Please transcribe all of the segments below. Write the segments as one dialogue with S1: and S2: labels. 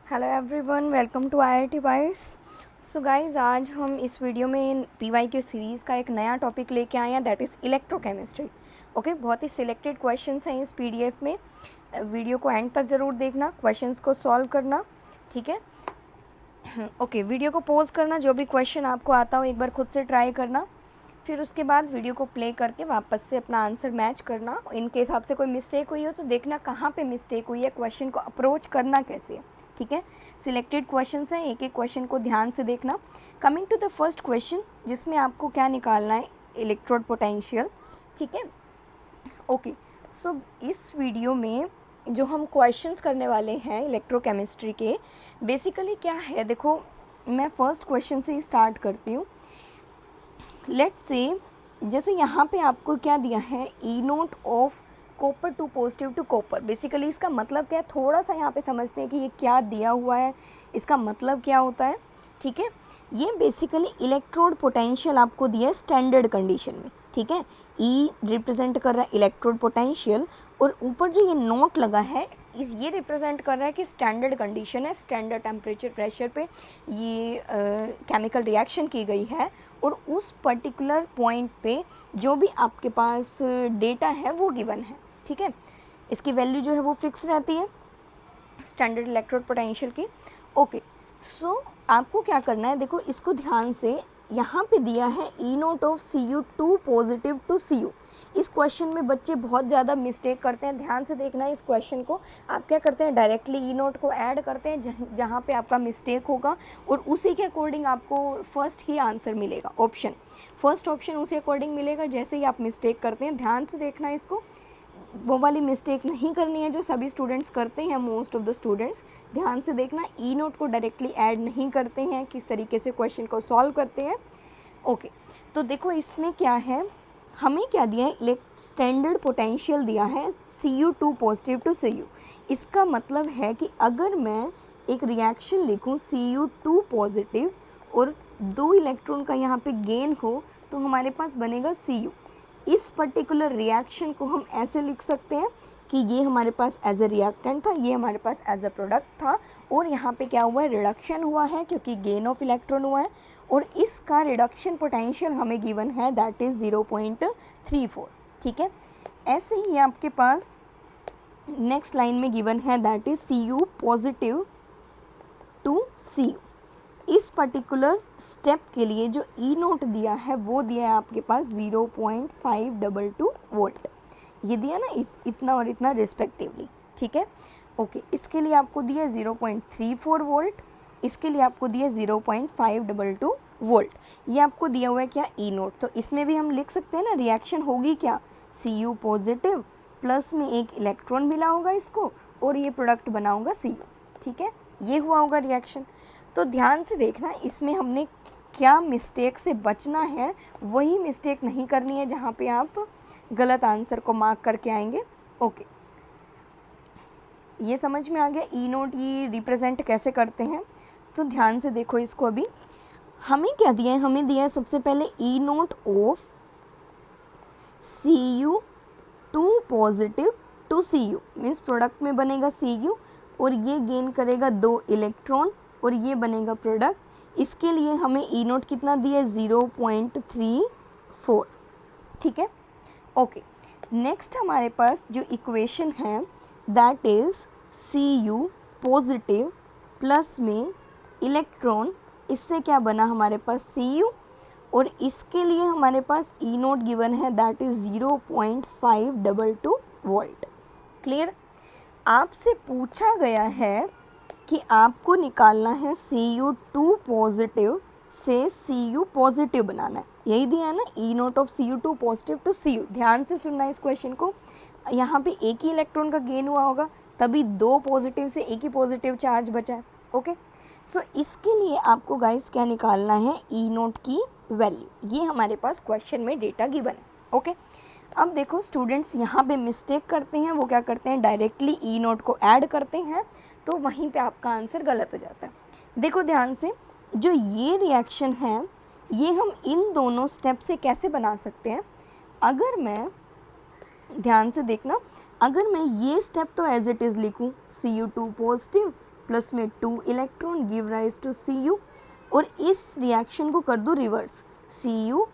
S1: Hello everyone, welcome to IIT wise. So guys, आज हम इस वीडियो में PYQ सीरीज़ का एक नया टॉपिक लेके आए हैं, दैट इज़ इलेक्ट्रोकेमिस्ट्री। ओके, बहुत ही सिलेक्टेड क्वेश्चंस हैं इस PDF में। वीडियो को एंड तक ज़रूर देखना, क्वेश्चंस को सॉल्व करना, ठीक है। ओके, वीडियो को पॉज करना, जो भी क्वेश्चन आपको आता हो एक बार खुद से ट्राई करना, फिर उसके बाद वीडियो को प्ले करके वापस से अपना आंसर मैच करना। इनके हिसाब से कोई मिस्टेक हुई हो तो देखना कहाँ पे मिस्टेक हुई है, क्वेश्चन को अप्रोच करना कैसे है, ठीक है। सिलेक्टेड क्वेश्चंस हैं, एक एक क्वेश्चन को ध्यान से देखना। Coming to the first question, जिसमें आपको क्या निकालना है, इलेक्ट्रोड पोटेंशियल, ठीक है। ओके, सो इस वीडियो में जो हम क्वेश्चंस करने वाले हैं इलेक्ट्रोकेमिस्ट्री के, बेसिकली क्या है, देखो मैं फर्स्ट क्वेश्चन से ही स्टार्ट करती हूँ। लेट्स से, जैसे यहाँ पे आपको क्या दिया है, E naught of copper two positive to copper. Basically इसका मतलब क्या है, थोड़ा सा यहाँ पे समझते हैं कि ये क्या दिया हुआ है, इसका मतलब क्या होता है, ठीक है। ये बेसिकली इलेक्ट्रोड पोटेंशियल आपको दिया है स्टैंडर्ड कंडीशन में, ठीक है। ई रिप्रेजेंट कर रहा है इलेक्ट्रोड पोटेंशियल, और ऊपर जो ये नोट लगा है ये रिप्रेजेंट कर रहा है कि स्टैंडर्ड कंडीशन है, स्टैंडर्ड टेम्परेचर प्रेशर पे ये केमिकल रिएक्शन की गई है, और उस पर्टिकुलर पॉइंट पे जो भी आपके पास डेटा है वो गिवन है, ठीक है। इसकी वैल्यू जो है वो फिक्स रहती है स्टैंडर्ड इलेक्ट्रोड पोटेंशियल की। ओके, सो आपको क्या करना है, देखो इसको ध्यान से, यहाँ पे दिया है E naught of Cu2 positive to Cu। इस क्वेश्चन में बच्चे बहुत ज़्यादा मिस्टेक करते हैं, ध्यान से देखना है इस क्वेश्चन को। आप क्या करते हैं, डायरेक्टली ई नोट को ऐड करते हैं जहाँ पे आपका मिस्टेक होगा, और उसी के अकॉर्डिंग आपको फर्स्ट ही आंसर मिलेगा, ऑप्शन फर्स्ट ऑप्शन उसी अकॉर्डिंग मिलेगा जैसे ही आप मिस्टेक करते हैं। ध्यान से देखना है इसको, वो वाली मिस्टेक नहीं करनी है जो सभी स्टूडेंट्स करते हैं, मोस्ट ऑफ द स्टूडेंट्स। ध्यान से देखना, ई नोट को डायरेक्टली ऐड नहीं करते हैं, किस तरीके से क्वेश्चन को सॉल्व करते हैं। ओके, तो देखो इसमें क्या है, हमें क्या दिया है, स्टैंडर्ड पोटेंशियल दिया है Cu2 पॉजिटिव टू Cu। इसका मतलब है कि अगर मैं एक रिएक्शन लिखूं Cu2 पॉजिटिव और 2 इलेक्ट्रॉन का यहाँ पे गेन हो, तो हमारे पास बनेगा Cu। इस पर्टिकुलर रिएक्शन को हम ऐसे लिख सकते हैं कि ये हमारे पास एज ए रिएक्टेंट था, ये हमारे पास एज ए प्रोडक्ट था, और यहाँ पे क्या हुआ है, रिडक्शन हुआ है क्योंकि गेन ऑफ इलेक्ट्रॉन हुआ है, और इसका रिडक्शन पोटेंशियल हमें गिवन है, दैट इज़ 0.34, ठीक है। ऐसे ही आपके पास नेक्स्ट लाइन में गिवन है, that is Cu positive to Cu। इस पर्टिकुलर स्टेप के लिए जो ई नोट दिया है वो दिया है आपके पास 0.522 वोल्ट, ये दिया ना इतना और इतना रिस्पेक्टिवली, ठीक है। ओके, इसके लिए आपको दिया 0.34 वोल्ट, इसके लिए आपको दिया 0.522 वोल्ट। ये आपको दिया हुआ है क्या, ई नोट। तो इसमें भी हम लिख सकते हैं ना, रिएक्शन होगी क्या, Cu पॉजिटिव प्लस में एक इलेक्ट्रॉन मिला होगा इसको, और ये प्रोडक्ट बना होगा Cu, ठीक है, ये हुआ होगा रिएक्शन। तो ध्यान से देखना, इसमें हमने क्या मिस्टेक से बचना है, वही मिस्टेक नहीं करनी है जहाँ पे आप गलत आंसर को मार्क करके आएंगे। ओके, ये समझ में आ गया ई नोट ये रिप्रेजेंट कैसे करते हैं। तो ध्यान से देखो इसको, अभी हमें क्या दिया है, हमें दिया है सबसे पहले E naught of Cu2 positive to Cu, means product में बनेगा Cu, और ये गेन करेगा 2 इलेक्ट्रॉन, और ये बनेगा प्रोडक्ट। इसके लिए हमें ई नोट कितना दिया है, 0.34, ठीक है। ओके, नेक्स्ट हमारे पास जो इक्वेशन है, that is Cu positive plus में इलेक्ट्रॉन, इससे क्या बना हमारे पास Cu, और इसके लिए हमारे पास ई नोट गिवन है, दैट इज़ 0.522 वोल्ट। क्लियर। आपसे पूछा गया है कि आपको निकालना है Cu2 पॉजिटिव से Cu पॉजिटिव बनाना है, यही दिया है ना, E naught of Cu2 positive to Cu। ध्यान से सुनना है इस क्वेश्चन को, यहाँ पे एक ही इलेक्ट्रॉन का गेन हुआ होगा, तभी 2 पॉजिटिव से एक ही पॉजिटिव चार्ज बचा है। ओके, सो इसके लिए आपको गाइस क्या निकालना है, ई नोट की वैल्यू। ये हमारे पास क्वेश्चन में डेटा गिवन है। ओके, अब देखो स्टूडेंट्स यहाँ पे मिस्टेक करते हैं, वो क्या करते हैं, डायरेक्टली ई नोट को ऐड करते हैं, तो वहीं पे आपका आंसर गलत हो जाता है। देखो ध्यान से, जो ये रिएक्शन है ये हम इन दोनों स्टेप से कैसे बना सकते हैं, अगर मैं, ध्यान से देखना, अगर मैं ये स्टेप तो एज इट इज़ लिखूँ Cu2 पॉजिटिव प्लस में 2 electron give rise to Cu, और इस रिएक्शन को कर दो रिवर्स, Cu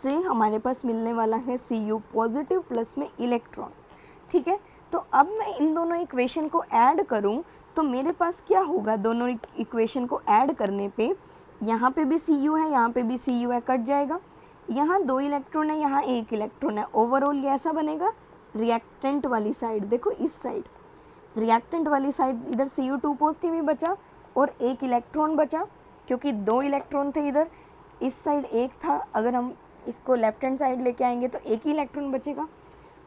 S1: से हमारे पास मिलने वाला है Cu पॉजिटिव प्लस में इलेक्ट्रॉन। ठीक है, तो अब मैं इन दोनों इक्वेशन को ऐड करूं तो मेरे पास क्या होगा, दोनों इक्वेशन को ऐड करने पे यहाँ पे भी Cu है, यहाँ पे भी Cu है, कट जाएगा, यहाँ 2 इलेक्ट्रॉन है, यहाँ 1 इलेक्ट्रॉन है। ओवरऑल ये ऐसा बनेगा, रिएक्टेंट वाली साइड देखो, इस साइड रिएक्टेंट वाली साइड इधर Cu2 पॉजिटिव ही बचा और 1 इलेक्ट्रॉन बचा, क्योंकि 2 इलेक्ट्रॉन थे इधर, इस साइड 1 था, अगर हम इसको लेफ्ट हैंड साइड लेके आएंगे तो 1 ही इलेक्ट्रॉन बचेगा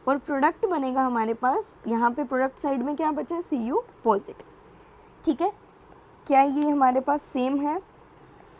S1: और प्रोडक्ट बनेगा हमारे पास, यहाँ पे प्रोडक्ट साइड में क्या बचा है, Cu पॉजिटिव। ठीक है, क्या ये हमारे पास सेम है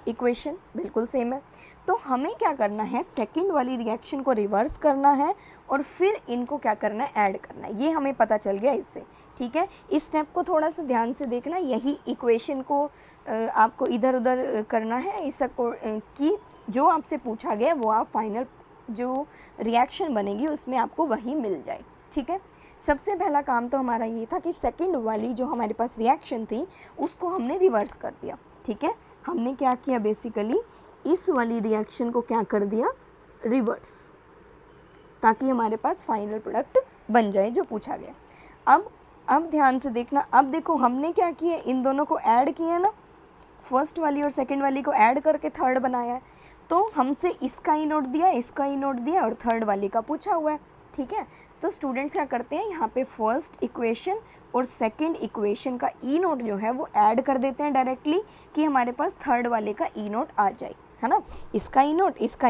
S1: इक्वेशन? बिल्कुल सेम है। तो हमें क्या करना है, सेकंड वाली रिएक्शन को रिवर्स करना है और फिर इनको क्या करना है, ऐड करना है। ये हमें पता चल गया इससे। ठीक है, इस स्टेप को थोड़ा सा ध्यान से देखना, यही इक्वेशन को आपको इधर उधर करना है, इसको कि जो आपसे पूछा गया वो आप फाइनल जो रिएक्शन बनेगी उसमें आपको वही मिल जाए। ठीक है, सबसे पहला काम तो हमारा ये था कि सेकंड वाली जो हमारे पास रिएक्शन थी उसको हमने रिवर्स कर दिया। ठीक है, हमने क्या किया, बेसिकली इस वाली रिएक्शन को क्या कर दिया, रिवर्स, ताकि हमारे पास फाइनल प्रोडक्ट बन जाए जो पूछा गया। अब ध्यान से देखना, अब देखो हमने क्या किया, इन दोनों को ऐड किया ना, फर्स्ट वाली और सेकंड वाली को ऐड करके थर्ड बनाया है, तो हमसे इसका ई नोट दिया, इसका ई नोट दिया और थर्ड वाली का पूछा हुआ है। ठीक है, तो स्टूडेंट्स क्या करते हैं, यहाँ पे फर्स्ट इक्वेशन और सेकंड इक्वेशन का ई नोट जो है वो ऐड कर देते हैं डायरेक्टली, कि हमारे पास थर्ड वाले का ई नोट आ जाए, है ना। इसका ई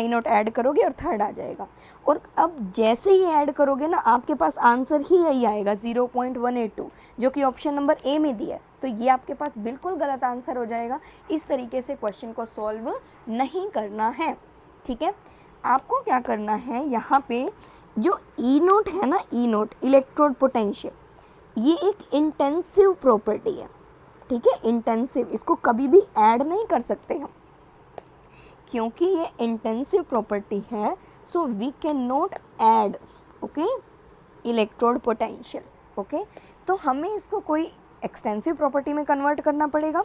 S1: नोट ऐड करोगे और थर्ड आ जाएगा। और अब जैसे ही ऐड करोगे ना, आपके पास आंसर ही यही आएगा 0.182, जो कि ऑप्शन नंबर ए में दिया है। तो ये आपके पास बिल्कुल गलत आंसर हो जाएगा। इस तरीके से क्वेश्चन को सॉल्व नहीं करना है। ठीक है, आपको क्या करना है, यहाँ पे जो ई नोट है ना, ई नोट इलेक्ट्रोड पोटेंशियल, ये एक इंटेंसिव प्रॉपर्टी है। ठीक है, इंटेंसिव, इसको कभी भी ऐड नहीं कर सकते हम, क्योंकि ये इंटेंसिव प्रॉपर्टी है। So we can not add, okay, electrode potential. Okay, तो हमें इसको कोई एक्सटेंसिव प्रॉपर्टी में कन्वर्ट करना पड़ेगा,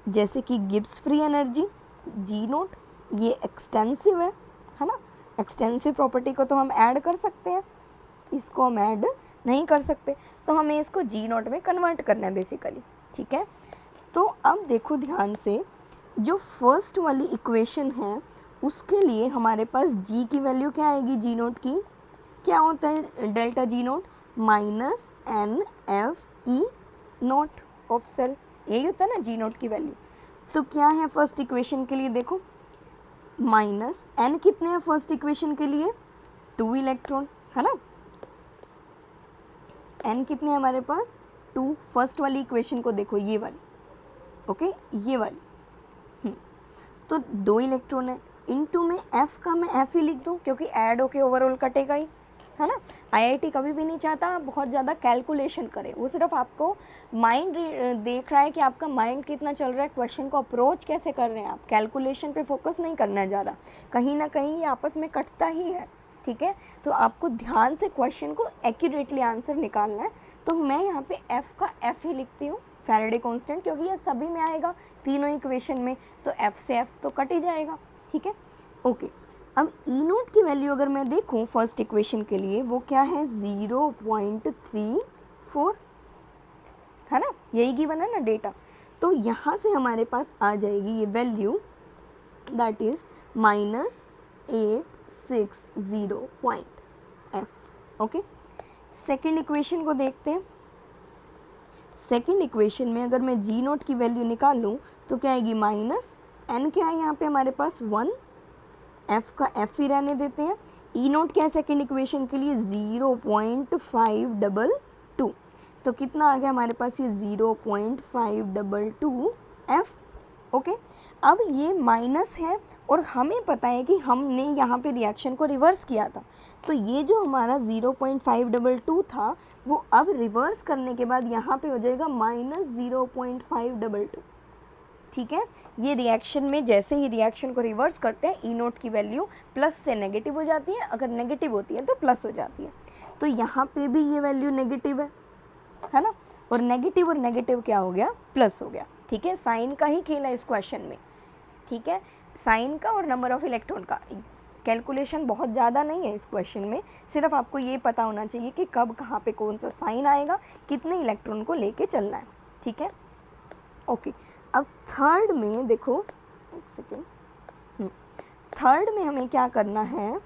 S1: जैसे कि गिब्स फ्री एनर्जी जी नोट, ये एक्सटेंसिव है ना। एक्सटेंसिव प्रॉपर्टी को तो हम ऐड कर सकते हैं, इसको हम ऐड नहीं कर सकते, तो हमें इसको जी नोट में कन्वर्ट करना है बेसिकली। ठीक है, तो अब देखो ध्यान से, जो फर्स्ट वाली इक्वेशन है उसके लिए हमारे पास जी की वैल्यू क्या आएगी, जी नोट की क्या होता है, delta G naught minus n F E naught of cell, यही होता है ना जी नोट की वैल्यू। तो क्या है फर्स्ट इक्वेशन के लिए, देखो माइनस एन कितने हैं फर्स्ट इक्वेशन के लिए, 2 इलेक्ट्रॉन, है ना। एन कितने हैं हमारे पास, 2। फर्स्ट वाली इक्वेशन को देखो, ये वाली, ओके, ये वाली, तो 2 इलेक्ट्रॉन है, इनटू में एफ का मैं एफ ही लिख दूँ, क्योंकि ऐड होके ओवरऑल कटेगा ही, है ना। आईआईटी कभी भी नहीं चाहता बहुत ज़्यादा कैलकुलेशन करे, वो सिर्फ आपको माइंड देख रहा है कि आपका माइंड कितना चल रहा है, क्वेश्चन को अप्रोच कैसे कर रहे हैं आप, कैलकुलेशन पे फोकस नहीं करना है ज़्यादा, कहीं ना कहीं ये आपस में कटता ही है। ठीक है, तो आपको ध्यान से क्वेश्चन को एक्यूरेटली आंसर निकालना है। तो मैं यहाँ पे एफ़ का एफ़ ही लिखती हूँ, फैराडे कांस्टेंट, क्योंकि ये सभी में आएगा तीनों इक्वेशन में, तो एफ से एफ तो कट ही जाएगा। ठीक है, ओके। अब ई नोट की वैल्यू अगर मैं देखूँ फर्स्ट इक्वेशन के लिए, वो क्या है 0.34, है ना, यही गिवन है ना डेटा। तो यहाँ से हमारे पास आ जाएगी ये value, that is -860.f। Okay, second equation को देखते हैं। सेकेंड इक्वेशन में अगर मैं जी नोट की वैल्यू निकालूँ तो क्या आएगी, माइनस एन क्या है यहाँ पे हमारे पास 1, एफ का एफ ही रहने देते हैं। ई नोट क्या है सेकेंड इक्वेशन के लिए 0.522, तो कितना आ गया हमारे पास ये 0.522 एफ। ओके, अब ये माइनस है और हमें पता है कि हमने यहाँ पे रिएक्शन को रिवर्स किया था, तो ये जो हमारा 0.522 था वो अब रिवर्स करने के बाद यहाँ पे हो जाएगा -0.522। ठीक है, ये रिएक्शन में जैसे ही रिएक्शन को रिवर्स करते हैं ई नोट की वैल्यू प्लस से नेगेटिव हो जाती है, अगर नेगेटिव होती है तो प्लस हो जाती है। तो यहाँ पे भी ये वैल्यू नेगेटिव है ना, और नेगेटिव क्या हो गया, प्लस हो गया। ठीक है, साइन का ही खेल है इस क्वेश्चन में। ठीक है, साइन का और नंबर ऑफ इलेक्ट्रॉन का कैलकुलेशन बहुत ज़्यादा नहीं है इस क्वेश्चन में, सिर्फ आपको ये पता होना चाहिए कि कब कहाँ पे कौन सा साइन आएगा, कितने इलेक्ट्रॉन को लेके चलना है। ठीक है, ओके। अब थर्ड में देखो, एक सेकेंड, थर्ड में हमें क्या करना है,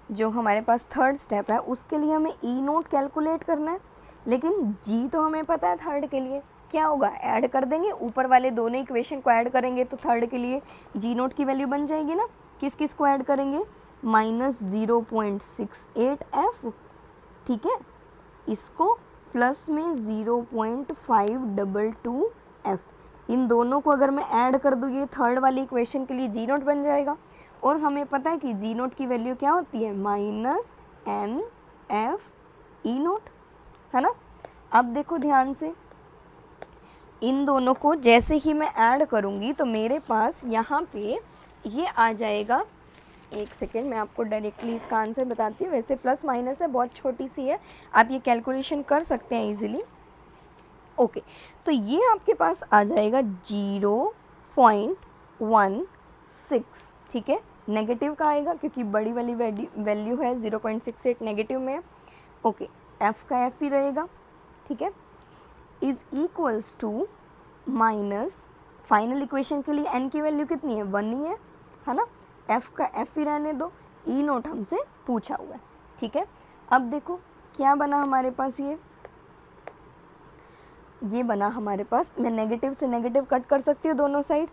S1: जो हमारे पास थर्ड स्टेप है उसके लिए हमें ई नोट कैलकुलेट करना है, लेकिन जी तो हमें पता है थर्ड के लिए क्या होगा, ऐड कर देंगे, ऊपर वाले दोनों इक्वेशन को ऐड करेंगे तो थर्ड के लिए जी नोट की वैल्यू बन जाएगी ना। किस किस को ऐड करेंगे, -0.68F, ठीक है, इसको प्लस में 0.522F, इन दोनों को अगर मैं ऐड कर दूँ ये थर्ड वाली इक्वेशन के लिए जी नोट बन जाएगा। और हमें पता है कि जी नोट की वैल्यू क्या होती है, -NF ई नोट, है ना। अब देखो ध्यान से, इन दोनों को जैसे ही मैं ऐड करूँगी तो मेरे पास यहाँ पे ये आ जाएगा। एक सेकेंड, मैं आपको डायरेक्टली इसका आंसर बताती हूँ, वैसे प्लस माइनस है, बहुत छोटी सी है, आप ये कैलकुलेशन कर सकते हैं इजीली। ओके, तो ये आपके पास आ जाएगा 0.16, ठीक है, नेगेटिव का आएगा क्योंकि बड़ी वाली वैल्यू है 0.68 नेगेटिव में है। ओके, एफ का एफ ही रहेगा, ठीक है, is equals to minus, final equation के लिए एन की वैल्यू कितनी है, 1 ही है ना, एफ का एफ ही रहने दो, ई नोट हमसे पूछा हुआ है। ठीक है, अब देखो क्या बना हमारे पास, ये बना हमारे पास, मैं नेगेटिव से नेगेटिव कट कर सकती हूँ दोनों साइड,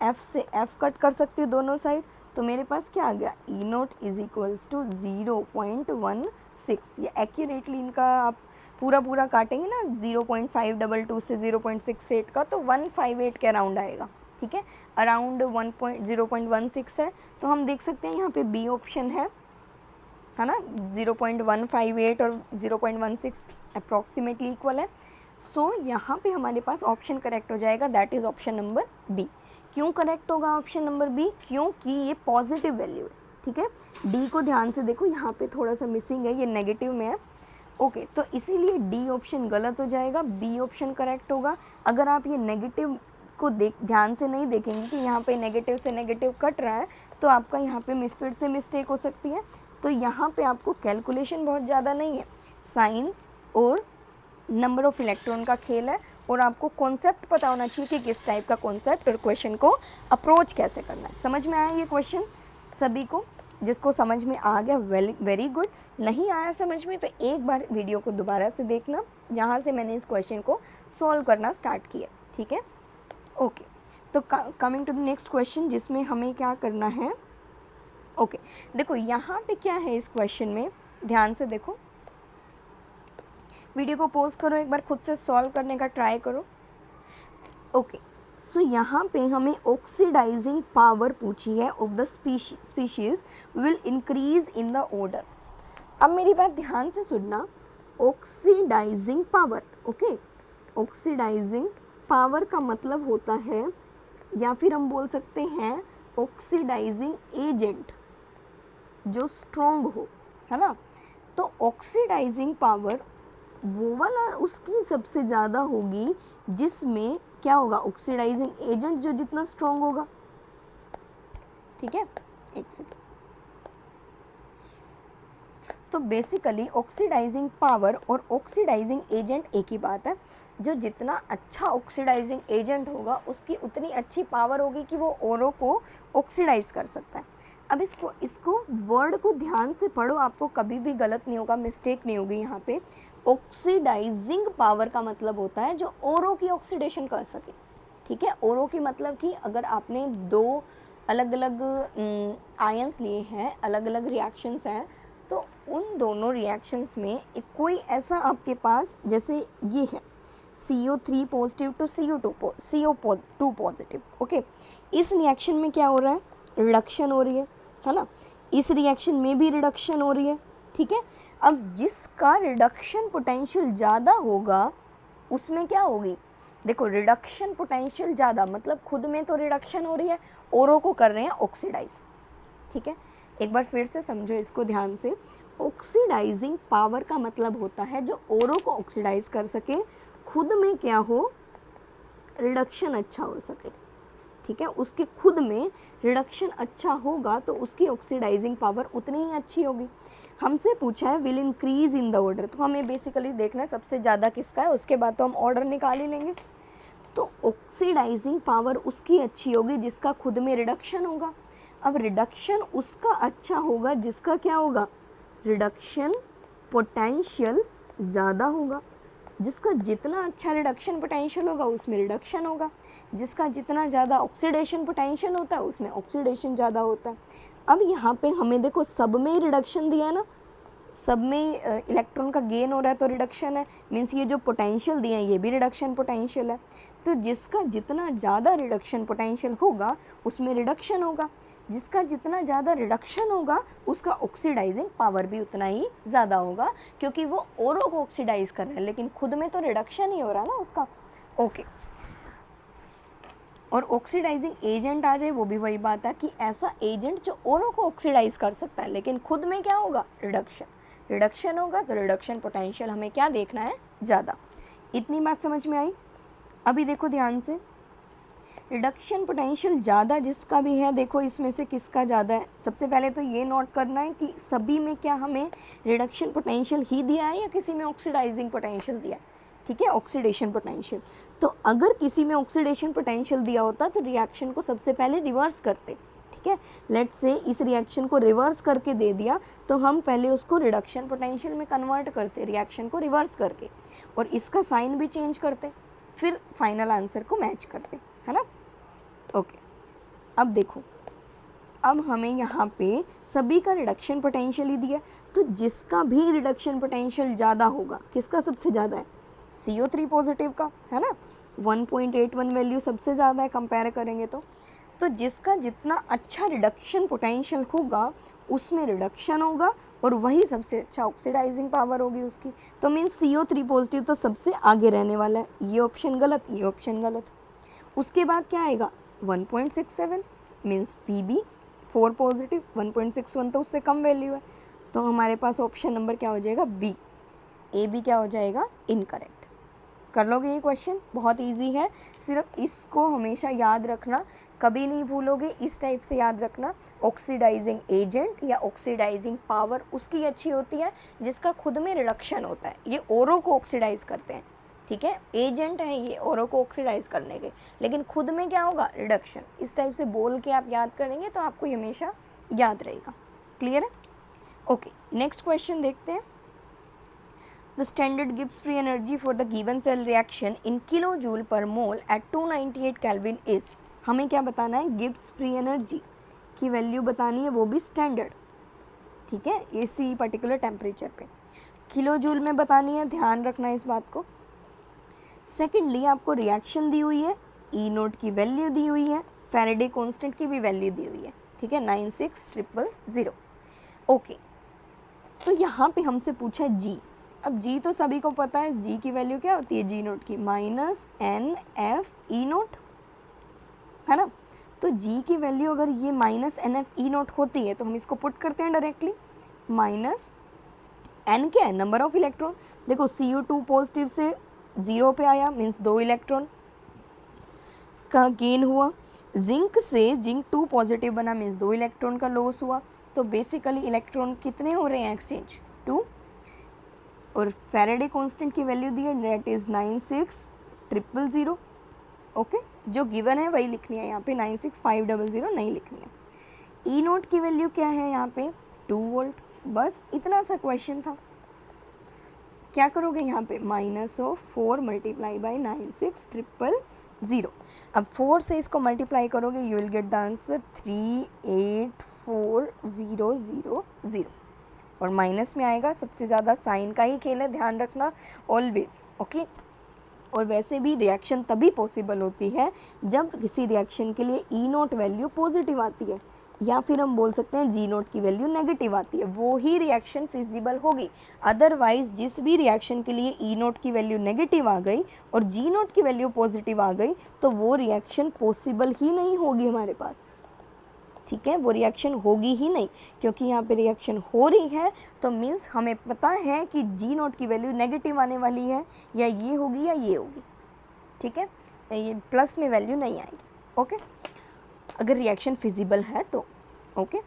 S1: एफ से एफ कट कर सकती हूँ दोनों साइड, तो मेरे पास क्या आ गया, ई नोट इज इक्वल्स टू 0.16। ये एक्यूरेटली इनका आप पूरा काटेंगे ना 0.522 से 0.68 का, तो 158 के अराउंड आएगा। ठीक है, अराउंड 0.16 है, तो हम देख सकते हैं यहाँ पे बी ऑप्शन है ना, 0.158 और 0.16 अप्रॉक्सीमेटली इक्वल है। सो यहाँ पे हमारे पास ऑप्शन करेक्ट हो जाएगा, that is option number B. क्यों करेक्ट होगा ऑप्शन नंबर बी, क्योंकि ये पॉजिटिव वैल्यू है। ठीक है, डी को ध्यान से देखो, यहाँ पे थोड़ा सा मिसिंग है, ये नेगेटिव में है। ओके, तो इसीलिए डी ऑप्शन गलत हो जाएगा, बी ऑप्शन करेक्ट होगा। अगर आप ये नेगेटिव को ध्यान से नहीं देखेंगे कि यहाँ पे नेगेटिव से नेगेटिव कट रहा है, तो आपका यहाँ पे फिर से मिस्टेक हो सकती है। तो यहाँ पे आपको कैलकुलेशन बहुत ज़्यादा नहीं है, साइन और नंबर ऑफ इलेक्ट्रॉन का खेल है, और आपको कॉन्सेप्ट पता होना चाहिए कि किस टाइप का कॉन्सेप्ट और क्वेश्चन को अप्रोच कैसे करना है। समझ में आया ये क्वेश्चन सभी को? जिसको समझ में आ गया वेरी गुड, नहीं आया समझ में तो एक बार वीडियो को दोबारा से देखना जहाँ से मैंने इस क्वेश्चन को सॉल्व करना स्टार्ट किया। ठीक है, ओके, तो coming to the next question, जिसमें हमें क्या करना है। ओके, देखो यहाँ पे क्या है इस क्वेश्चन में, ध्यान से देखो, वीडियो को पॉज करो, एक बार खुद से सॉल्व करने का ट्राई करो। ओके, सो यहाँ पे हमें ऑक्सीडाइजिंग पावर पूछी है of the species will increase in the order. अब मेरी बात ध्यान से सुनना, oxidising power, okay, oxidising power का मतलब होता है, या फिर हम बोल सकते हैं ऑक्सीडाइजिंग एजेंट जो स्ट्रॉन्ग हो, है ना। तो ऑक्सीडाइजिंग पावर वो वाला उसकी सबसे ज़्यादा होगी जिसमें क्या होगा, ऑक्सीडाइजिंग एजेंट जो जितना स्ट्रॉन्ग होगा। ठीक है, एक सेकेंड, तो बेसिकली ऑक्सीडाइजिंग पावर और ऑक्सीडाइजिंग एजेंट एक ही बात है। जो जितना अच्छा ऑक्सीडाइजिंग एजेंट होगा उसकी उतनी अच्छी पावर होगी कि वो औरों को ऑक्सीडाइज कर सकता है। अब इसको वर्ड को ध्यान से पढ़ो, आपको कभी भी गलत नहीं होगा, मिस्टेक नहीं होगी यहाँ पे। ऑक्सीडाइजिंग पावर का मतलब होता है जो औरों की ऑक्सीडेशन कर सके। ठीक है, औरों की मतलब कि अगर आपने दो अलग अलग आयंस लिए हैं, अलग अलग रिएक्शंस हैं, तो उन दोनों रिएक्शंस में एक कोई ऐसा आपके पास, जैसे ये है CO3 positive to CO2 positive, okay, इस रिएक्शन में क्या हो रहा है, रिडक्शन हो रही है ना, इस रिएक्शन में भी रिडक्शन हो रही है। ठीक है, अब जिसका रिडक्शन पोटेंशियल ज़्यादा होगा उसमें क्या होगी, देखो रिडक्शन पोटेंशियल ज़्यादा मतलब खुद में तो रिडक्शन हो रही है, औरों को कर रहे हैं ऑक्सीडाइज। ठीक है, एक बार फिर से समझो इसको ध्यान से, ऑक्सीडाइजिंग पावर का मतलब होता है जो ओरो को ऑक्सीडाइज कर सके, खुद में क्या हो, रिडक्शन अच्छा हो सके, ठीक है, उसके खुद में रिडक्शन अच्छा होगा तो उसकी ऑक्सीडाइजिंग पावर उतनी ही अच्छी होगी। हमसे पूछा है will increase in the order, तो हमें बेसिकली देखना है सबसे ज़्यादा किसका है, उसके बाद तो हम ऑर्डर निकाल ही लेंगे। तो ऑक्सीडाइजिंग पावर उसकी अच्छी होगी जिसका खुद में रिडक्शन होगा। अब रिडक्शन उसका अच्छा होगा जिसका क्या होगा, रिडक्शन पोटेंशियल ज़्यादा होगा। जिसका जितना अच्छा रिडक्शन पोटेंशियल होगा उसमें रिडक्शन होगा, जिसका जितना ज़्यादा ऑक्सीडेशन पोटेंशियल होता है उसमें ऑक्सीडेशन ज़्यादा होता है। अब यहाँ पे हमें देखो सब में ही रिडक्शन दिया है ना, सब में इलेक्ट्रॉन का गेन हो रहा है तो रिडक्शन है, मीन्स ये जो पोटेंशियल दिए हैं ये भी रिडक्शन पोटेंशियल है। तो जिसका जितना ज़्यादा रिडक्शन पोटेंशियल होगा उसमें रिडक्शन होगा, जिसका जितना ज़्यादा रिडक्शन होगा उसका ऑक्सीडाइजिंग पावर भी उतना ही ज़्यादा होगा, क्योंकि वो ओरो को ऑक्सीडाइज कर रहा है लेकिन खुद में तो रिडक्शन ही हो रहा है ना उसका। ओके, और ऑक्सीडाइजिंग एजेंट आ जाए वो भी वही बात है कि ऐसा एजेंट जो ओरो को ऑक्सीडाइज कर सकता है लेकिन खुद में क्या होगा, रिडक्शन होगा, तो रिडक्शन पोटेंशियल हमें क्या देखना है, ज़्यादा। इतनी बात समझ में आई। अभी देखो ध्यान से, रिडक्शन पोटेंशियल ज़्यादा जिसका भी है, देखो इसमें से किसका ज़्यादा है। सबसे पहले तो ये नोट करना है कि सभी में क्या हमें रिडक्शन पोटेंशियल ही दिया है या किसी में ऑक्सीडाइजिंग पोटेंशियल दिया है, ठीक है, ऑक्सीडेशन पोटेंशियल। तो अगर किसी में ऑक्सीडेशन पोटेंशियल दिया होता तो रिएक्शन को सबसे पहले रिवर्स करते, ठीक है। लेट्स से इस रिएक्शन को रिवर्स करके दे दिया तो हम पहले उसको रिडक्शन पोटेंशियल में कन्वर्ट करते, रिएक्शन को रिवर्स करके, और इसका साइन भी चेंज करते, फिर फाइनल आंसर को मैच करते, है ना। ओके, अब देखो, अब हमें यहाँ पे सभी का रिडक्शन पोटेंशियल ही दिया, तो जिसका भी रिडक्शन पोटेंशियल ज़्यादा होगा, किसका सबसे ज़्यादा है, CO3 पॉजिटिव का, है ना। 1.81 वैल्यू सबसे ज़्यादा है कंपेयर करेंगे तो जिसका जितना अच्छा रिडक्शन पोटेंशियल होगा उसमें रिडक्शन होगा और वही सबसे अच्छा ऑक्सीडाइजिंग पावर होगी उसकी। तो मीन्स CO3 पॉजिटिव तो सबसे आगे रहने वाला है, ये ऑप्शन गलत, ये ऑप्शन गलत। उसके बाद क्या आएगा, 1.67 मीन्स PB 4 पॉजिटिव, 1.61 तो उससे कम वैल्यू है, तो हमारे पास ऑप्शन नंबर क्या हो जाएगा, B, AB क्या हो जाएगा, इनकरेक्ट। कर लोगे ये क्वेश्चन, बहुत इजी है, सिर्फ इसको हमेशा याद रखना, कभी नहीं भूलोगे, इस टाइप से याद रखना। ऑक्सीडाइजिंग एजेंट या ऑक्सीडाइजिंग पावर उसकी अच्छी होती है जिसका खुद में रिडक्शन होता है, ये ओरो को ऑक्सीडाइज करते हैं, ठीक है, एजेंट है ये ओरो को ऑक्सीडाइज करने के, लेकिन खुद में क्या होगा, रिडक्शन। इस टाइप से बोल के आप याद करेंगे तो आपको हमेशा याद रहेगा। क्लियर है। ओके, नेक्स्ट क्वेश्चन देखते हैं। The standard Gibbs free energy for the given cell reaction in kilojoule per mole at 298 Kelvin is, हमें क्या बताना है, गिब्स फ्री एनर्जी की वैल्यू बतानी है, वो भी स्टैंडर्ड, ठीक है, इसी पर्टिकुलर टेम्परेचर पे किलो जूल में बतानी है, ध्यान रखना इस बात को। सेकेंडली आपको रिएक्शन दी हुई है, ई नोट की वैल्यू दी हुई है, फैराडे कांस्टेंट की भी वैल्यू दी हुई है, ठीक है, 96000। ओके, तो यहाँ पे हमसे पूछा है जी। अब जी तो सभी को पता है, जी की वैल्यू क्या होती है, जी नोट की -NF E नोट, है ना। तो जी की वैल्यू अगर ये -NF E नोट होती है तो हम इसको पुट करते हैं डायरेक्टली, -N क्या है, नंबर ऑफ इलेक्ट्रॉन। देखो CO2 पॉजिटिव से 0 पे आया, मीन्स 2 इलेक्ट्रॉन का गेन हुआ, जिंक से जिंक 2 पॉजिटिव बना, मीन्स 2 इलेक्ट्रॉन का लॉस हुआ। तो बेसिकली इलेक्ट्रॉन कितने हो रहे हैं एक्सचेंज, 2। और फैराडे कांस्टेंट की वैल्यू दी है, डेट इज 96000। ओके, जो गिवन है वही लिखनी है यहाँ पे, 96500 नहीं लिखनी है। ई नोट की वैल्यू क्या है यहाँ पे, 2 वोल्ट। बस इतना सा क्वेश्चन था। क्या करोगे यहाँ पे, -4 × 96000। अब 4 से इसको मल्टीप्लाई करोगे, you will get the answer 384000, और माइनस में आएगा, सबसे ज़्यादा साइन का ही खेल है, ध्यान रखना ऑलवेज। ओके, और वैसे भी रिएक्शन तभी पॉसिबल होती है जब किसी रिएक्शन के लिए ई नोट वैल्यू पॉजिटिव आती है, या फिर हम बोल सकते हैं जी नोट की वैल्यू नेगेटिव आती है, वो ही रिएक्शन फिजिबल होगी। अदरवाइज जिस भी रिएक्शन के लिए ई नोट की वैल्यू नेगेटिव आ गई और जी नोट की वैल्यू पॉजिटिव आ गई तो वो रिएक्शन पॉसिबल ही नहीं होगी हमारे पास, ठीक है, वो रिएक्शन होगी ही नहीं, क्योंकि यहाँ पे रिएक्शन हो रही है तो मीन्स हमें पता है कि जी नोट की वैल्यू नेगेटिव आने वाली है, या ये होगी या ये होगी, ठीक है, ये प्लस में वैल्यू नहीं आएगी, ओके, अगर रिएक्शन फिजिबल है तो, ओके।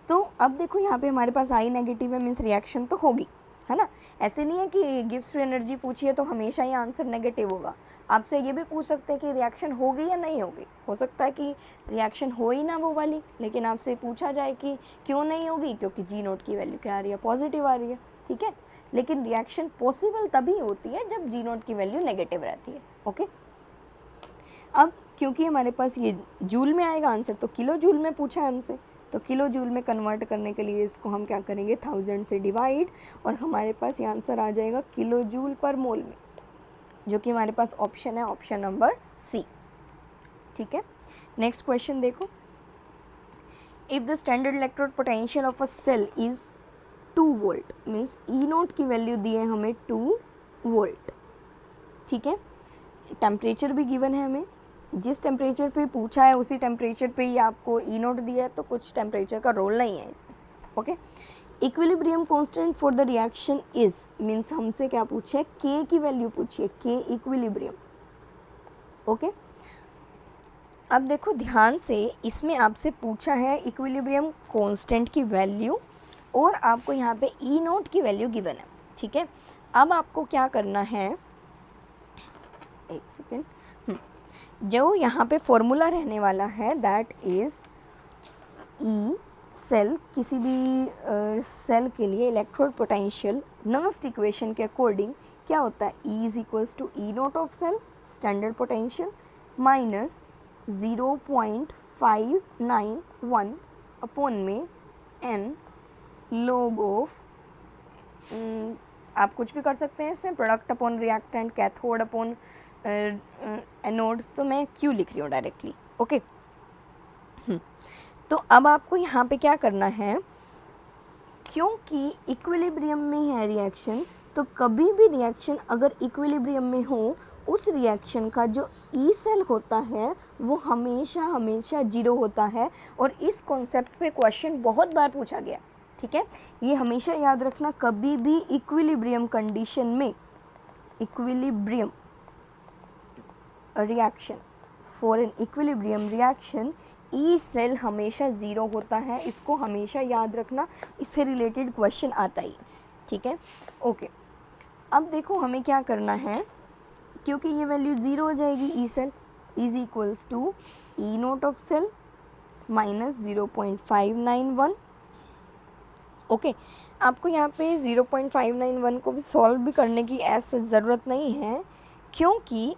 S1: तो अब देखो यहाँ पे हमारे पास आई नेगेटिव है, मीन्स रिएक्शन तो होगी, है ना। ऐसे नहीं है कि गिव्स फ्री एनर्जी पूछिए तो हमेशा ही आंसर नेगेटिव होगा। आपसे ये भी पूछ सकते हैं कि रिएक्शन होगी या नहीं होगी, हो सकता है कि रिएक्शन हो ही ना वो वाली, लेकिन आपसे पूछा जाए कि क्यों नहीं होगी, क्योंकि जी नोट की वैल्यू क्या आ रही है, पॉजिटिव आ रही है, ठीक है। लेकिन रिएक्शन पॉसिबल तभी होती है जब जी नोट की वैल्यू नेगेटिव रहती है, ओके। अब क्योंकि हमारे पास ये जूल में आएगा आंसर, तो किलो जूल में पूछा है हमसे, तो किलो जूल में कन्वर्ट करने के लिए इसको हम क्या करेंगे, 1000 से डिवाइड, और हमारे पास ये आंसर आ जाएगा किलो जूल पर मोल में, जो कि हमारे पास ऑप्शन है, ऑप्शन नंबर सी, ठीक है। नेक्स्ट क्वेश्चन देखो, if the standard electrode potential of a cell is 2 volt, means E naught की वैल्यू दी है हमें 2 वोल्ट, ठीक है। टेम्परेचर भी गिवन है हमें, जिस टेम्परेचर पे पूछा है उसी टेम्परेचर पे ही आपको ई नोट दिया है, तो कुछ टेम्परेचर का रोल नहीं है इसमें, okay. Equilibrium constant for the reaction is, means हमसे क्या पूछे, के की वैल्यू पूछिए, के इक्विलिब्रियम, ओके। अब देखो ध्यान से, इसमें आपसे पूछा है इक्विलिब्रियम कांस्टेंट की वैल्यू, और आपको यहाँ पे ई नोट की वैल्यू गिवन है, ठीक है। अब आपको क्या करना है, एक सेकेंड, जो यहाँ पे फॉर्मूला रहने वाला है दैट इज ई सेल, किसी भी सेल के लिए इलेक्ट्रोड पोटेंशियल नर्स्ट इक्वेशन के अकॉर्डिंग क्या होता है, E is equals to E naught of cell standard potential minus 0.591 upon में एन लॉग ऑफ, आप कुछ भी कर सकते हैं इसमें, product upon reactant, cathode upon anode, तो मैं क्यू लिख रही हूँ डायरेक्टली, ओके। तो अब आपको यहाँ पे क्या करना है, क्योंकि इक्विलिब्रियम में है रिएक्शन, तो कभी भी रिएक्शन अगर इक्विलिब्रियम में हो, उस रिएक्शन का जो ई सेल होता है वो हमेशा हमेशा 0 होता है, और इस कॉन्सेप्ट पे क्वेश्चन बहुत बार पूछा गया, ठीक है। ये हमेशा याद रखना, कभी भी इक्विलिब्रियम कंडीशन में, equilibrium reaction, for an equilibrium reaction E cell हमेशा 0 होता है, इसको हमेशा याद रखना, इससे रिलेटेड क्वेश्चन आता ही, ठीक है, ओके। अब देखो हमें क्या करना है, क्योंकि ये वैल्यू 0 हो जाएगी, E cell is equals to E naught of cell minus 0.591, okay. आपको यहाँ पे 0.591 को भी सॉल्व भी करने की ऐसी ज़रूरत नहीं है, क्योंकि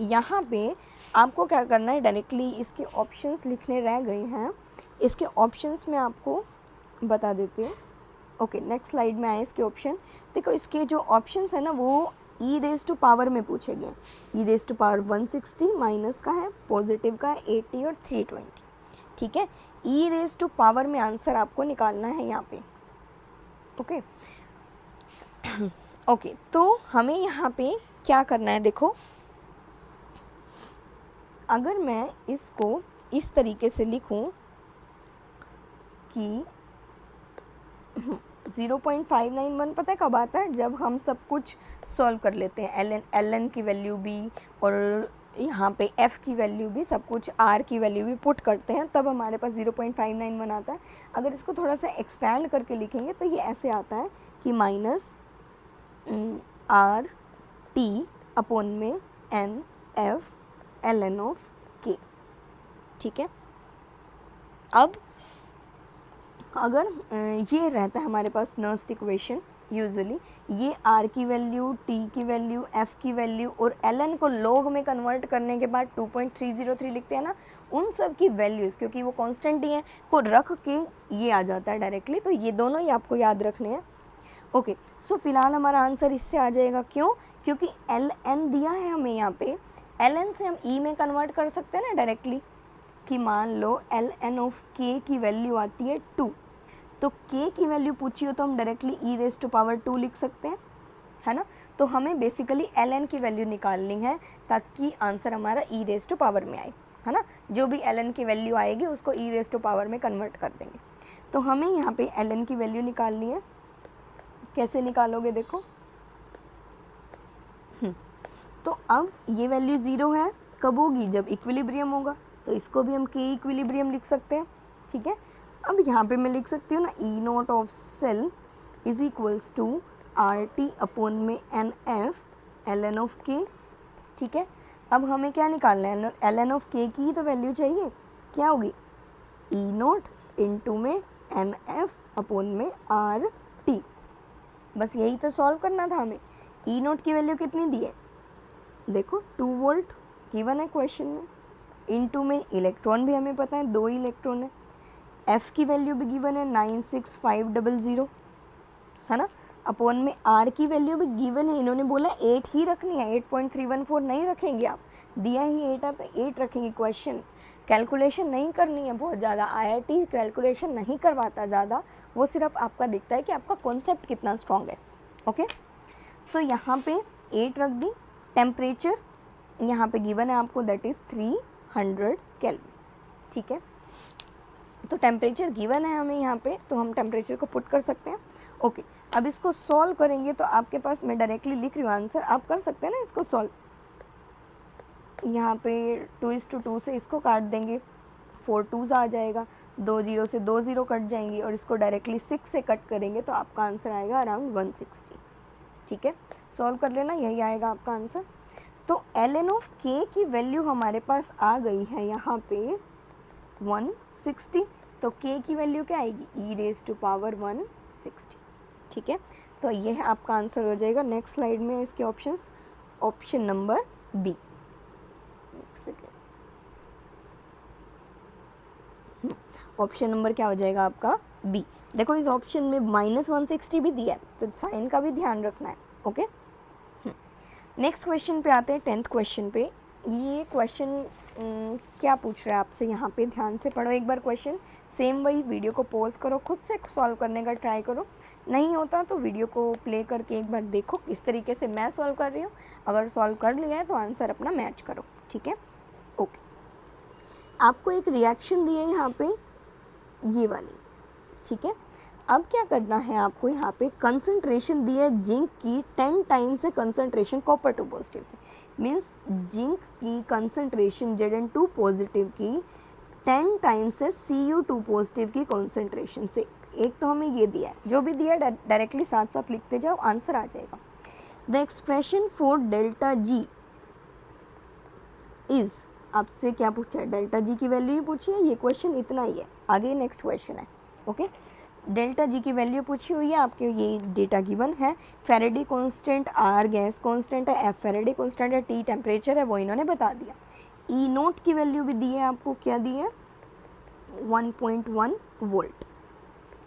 S1: यहाँ पे आपको क्या करना है, डायरेक्टली इसके ऑप्शंस लिखने रह गए हैं, इसके ऑप्शंस में आपको बता देते हैं, ओके। नेक्स्ट स्लाइड में आए इसके ऑप्शन, देखो इसके जो ऑप्शंस है ना वो ई रेज टू पावर में पूछे गए, e raise to power 160, minus का है, पॉजिटिव का है 80 और 320, ठीक है। ई रेज टू पावर में आंसर आपको निकालना है यहाँ पे, ओके। ओके, तो हमें यहाँ पे क्या करना है, देखो अगर मैं इसको इस तरीके से लिखूं कि 0.591 पता है कब आता है, जब हम सब कुछ सॉल्व कर लेते हैं, एल एन की वैल्यू भी और यहाँ पे एफ़ की वैल्यू भी, सब कुछ आर की वैल्यू भी पुट करते हैं, तब हमारे पास 0.591 आता है। अगर इसको थोड़ा सा एक्सपैंड करके लिखेंगे तो ये ऐसे आता है कि माइनस आर टी अपॉन में N F L N of K, ठीक है। अब अगर ये रहता है हमारे पास नर्स्ट इक्वेशन, यूजुअली ये आर की वैल्यू, टी की वैल्यू, एफ की वैल्यू और एल एन को लॉग में कन्वर्ट करने के बाद 2.303 लिखते हैं ना, उन सब की वैल्यूज़ क्योंकि वो कांस्टेंट ही है को रख के ये आ जाता है डायरेक्टली, तो ये दोनों ही आपको याद रखने हैं, ओके। सो फिलहाल हमारा आंसर इससे आ जाएगा, क्यों, क्योंकि एल एन दिया है हमें यहाँ पे, एल एन से हम ई में कन्वर्ट कर सकते हैं ना डायरेक्टली, कि मान लो एल एन ऑफ के की वैल्यू आती है 2, तो k की वैल्यू पूछी हो तो हम directly e raise to power 2 लिख सकते हैं, है ना। तो हमें बेसिकली ln की वैल्यू निकालनी है ताकि आंसर हमारा e रेज टू पावर में आए, है ना, जो भी ln की वैल्यू आएगी उसको e रेज़ टू पावर में कन्वर्ट कर देंगे। तो हमें यहाँ पे ln की वैल्यू निकालनी है। कैसे निकालोगे देखो, तो अब ये वैल्यू 0 है, कब होगी, जब इक्विलिब्रियम होगा, तो इसको भी हम के इक्विलिब्रियम लिख सकते हैं। ठीक है, अब यहाँ पे मैं लिख सकती हूँ ना, E naught of cell is equals to R T upon में N F L N of K. ठीक है, अब हमें क्या निकालना है, एल एन ऑफ के की तो वैल्यू चाहिए, क्या होगी, ई नॉट इंटू में एन एफ अपॉन में आर टी। बस यही तो सॉल्व करना था हमें। ई नॉट की वैल्यू कितनी दी है, देखो 2 वोल्ट गिवन है क्वेश्चन में, इनटू में इलेक्ट्रॉन भी हमें पता है 2 इलेक्ट्रॉन है, एफ की वैल्यू भी गिवन है 96500, है ना, अपॉन में आर की वैल्यू भी गिवन है, इन्होंने बोला 8 ही रखनी है, 8.314 नहीं रखेंगे आप, दिया ही 8 आप 8 रखेंगे। क्वेश्चन कैलकुलेशन नहीं करनी है बहुत ज़्यादा, आईआईटी कैलकुलेशन नहीं करवाता ज़्यादा, वो सिर्फ आपका देखता है कि आपका कॉन्सेप्ट कितना स्ट्रॉन्ग है। ओके, तो यहाँ पे 8 रख दी। टेम्परेचर यहाँ पे गिवन है आपको, दैट इज़ 300 केल्विन। ठीक है, तो टेम्परेचर गिवन है हमें यहाँ पे, तो हम टेम्परेचर को पुट कर सकते हैं। ओके, अब इसको सॉल्व करेंगे तो आपके पास, मैं डायरेक्टली लिख रही हूँ आंसर, आप कर सकते हैं ना इसको सॉल्व। यहाँ पे 2:2 से इसको काट देंगे, 4 2s आ जाएगा, 2 0 से 2 0 कट जाएंगी, और इसको डायरेक्टली 6 से कट करेंगे तो आपका आंसर आएगा अराउंड 160। ठीक है, सॉल्व कर लेना, यही आएगा आपका आंसर। तो ln ऑफ k की वैल्यू हमारे पास आ गई है यहाँ पे 160, तो k की वैल्यू क्या आएगी, e रेज़ टू पावर 160। ठीक है, तो यह आपका आंसर हो जाएगा। नेक्स्ट स्लाइड में इसके options, option number B. Option number क्या हो जाएगा आपका बी। देखो इस ऑप्शन में -160 भी दिया है, तो साइन का भी ध्यान रखना है। ओके, नेक्स्ट क्वेश्चन पे आते हैं, 10th क्वेश्चन पे। ये क्वेश्चन क्या पूछ रहा है आपसे, यहाँ पे ध्यान से पढ़ो एक बार क्वेश्चन, सेम वही, वीडियो को पॉज करो, खुद से सॉल्व करने का ट्राई करो, नहीं होता तो वीडियो को प्ले करके एक बार देखो किस तरीके से मैं सॉल्व कर रही हूँ, अगर सॉल्व कर लिया है तो आंसर अपना मैच करो। ठीक है, ओके, आपको एक रिएक्शन दी है यहाँ पे, ये वाली। ठीक है, अब क्या करना है आपको, यहाँ पे कंसंट्रेशन दी है जिंक की 10 टाइम्स है कंसंट्रेशन कॉपर 2 पॉजिटिव से, मीन्स जिंक की कंसंट्रेशन Zn2 पॉजिटिव की 10 टाइम्स है Cu2 पॉजिटिव की कंसंट्रेशन से। एक तो हमें ये दिया है, जो भी दिया है डायरेक्टली साथ साथ लिखते जाओ, आंसर आ जाएगा। The expression for delta G is, आपसे क्या पूछा है, डेल्टा जी की वैल्यू ही पूछी है, ये क्वेश्चन इतना ही है, आगे नेक्स्ट क्वेश्चन है। ओके, डेल्टा जी की वैल्यू पूछी हुई है आपके, ये डेटा गिवन है। Faraday constant, R gas constant है, एफ फेरेडे कांस्टेंट है, टी टेम्परेचर है, वो इन्होंने बता दिया। ई नोट की वैल्यू भी दी है आपको, क्या दी है, 1.1 वोल्ट।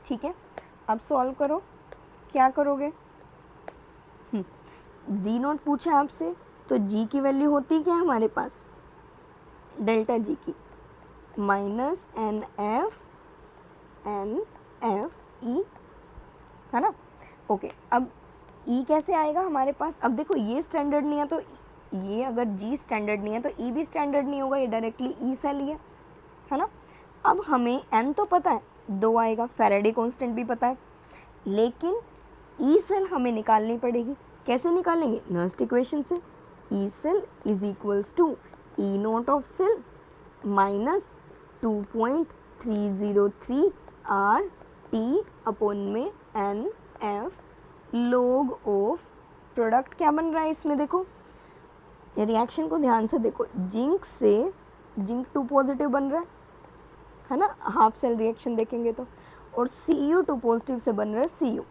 S1: ठीक है, अब सॉल्व करो, क्या करोगे, जी नोट पूछा आपसे, तो जी की वैल्यू होती क्या है हमारे पास, डेल्टा जी की -NF है ना। ओके, अब ई कैसे आएगा हमारे पास, अब देखो ये स्टैंडर्ड नहीं है, तो ये अगर जी स्टैंडर्ड नहीं है तो ई भी स्टैंडर्ड नहीं होगा, ये डायरेक्टली ई से लिया है ना। अब हमें एन तो पता है 2 आएगा, फेरेडे कांस्टेंट भी पता है, लेकिन ई सेल हमें निकालनी पड़ेगी। कैसे निकालेंगे, नर्स्ट इक्वेशन से, E cell is equals to E naught of cell minus 2.303 R T upon में N F log of product. क्या बन रहा है इसमें, देखो रिएक्शन को ध्यान से देखो, जिंक से जिंक 2 पॉजिटिव बन रहा है ना, हाफ सेल रिएक्शन देखेंगे तो, और Cu2 पॉजिटिव से बन रहा है Cu।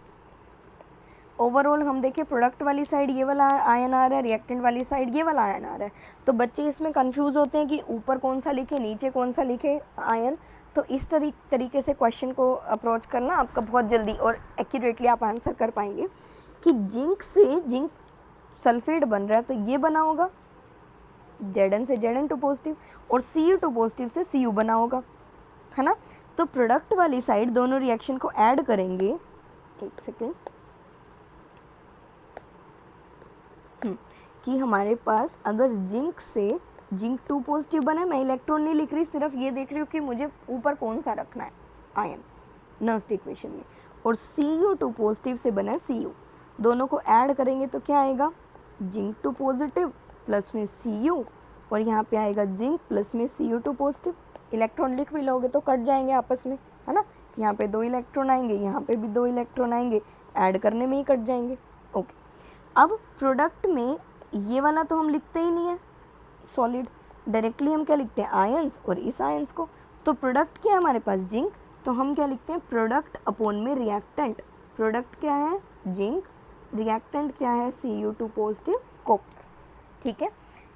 S1: ओवरऑल हम देखें, प्रोडक्ट वाली साइड ये वाला आयन आ रहा है, रिएक्टेंट वाली साइड ये वाला आयन आ रहा है, तो बच्चे इसमें कंफ्यूज होते हैं कि ऊपर कौन सा लिखे, नीचे कौन सा लिखे आयन। तो इस तरीके से क्वेश्चन को अप्रोच करना, आपका बहुत जल्दी और एक्यूरेटली आप आंसर कर पाएंगे कि जिंक से जिंक सल्फेट बन रहा है, तो ये बना होगा Zn से Zn2 पॉजिटिव, और Cu2 पॉजिटिव से Cu बना होगा, है ना। तो प्रोडक्ट वाली साइड दोनों रिएक्शन को ऐड करेंगे, एक सेकेंड, कि हमारे पास अगर जिंक से जिंक 2 पॉजिटिव बना है, मैं इलेक्ट्रॉन नहीं लिख रही, सिर्फ ये देख रही हूँ कि मुझे ऊपर कौन सा रखना है आयन नर्स्ट इक्वेशन में। और Cu2 पॉजिटिव से बना है Cu, दोनों को ऐड करेंगे तो क्या आएगा, जिंक 2 पॉजिटिव प्लस में Cu, और यहाँ पे आएगा जिंक प्लस में Cu2 पॉजिटिव। इलेक्ट्रॉन लिख भी लोगे तो कट जाएंगे आपस में, है ना, यहाँ पे 2 इलेक्ट्रॉन आएंगे, यहाँ पे भी 2 इलेक्ट्रॉन आएंगे, ऐड करने में ही कट जाएंगे। ओके, अब प्रोडक्ट में ये वाला तो हम लिखते ही नहीं है सॉलिड, डायरेक्टली हम क्या लिखते हैं, आयंस और इस आयंस को। तो प्रोडक्ट क्या है हमारे पास, जिंक, तो हम क्या लिखते हैं, प्रोडक्ट अपॉन में रिएक्टेंट। प्रोडक्ट क्या है, जिंक, रिएक्टेंट क्या है, Cu2 पॉजिटिव कॉपर। ठीक है,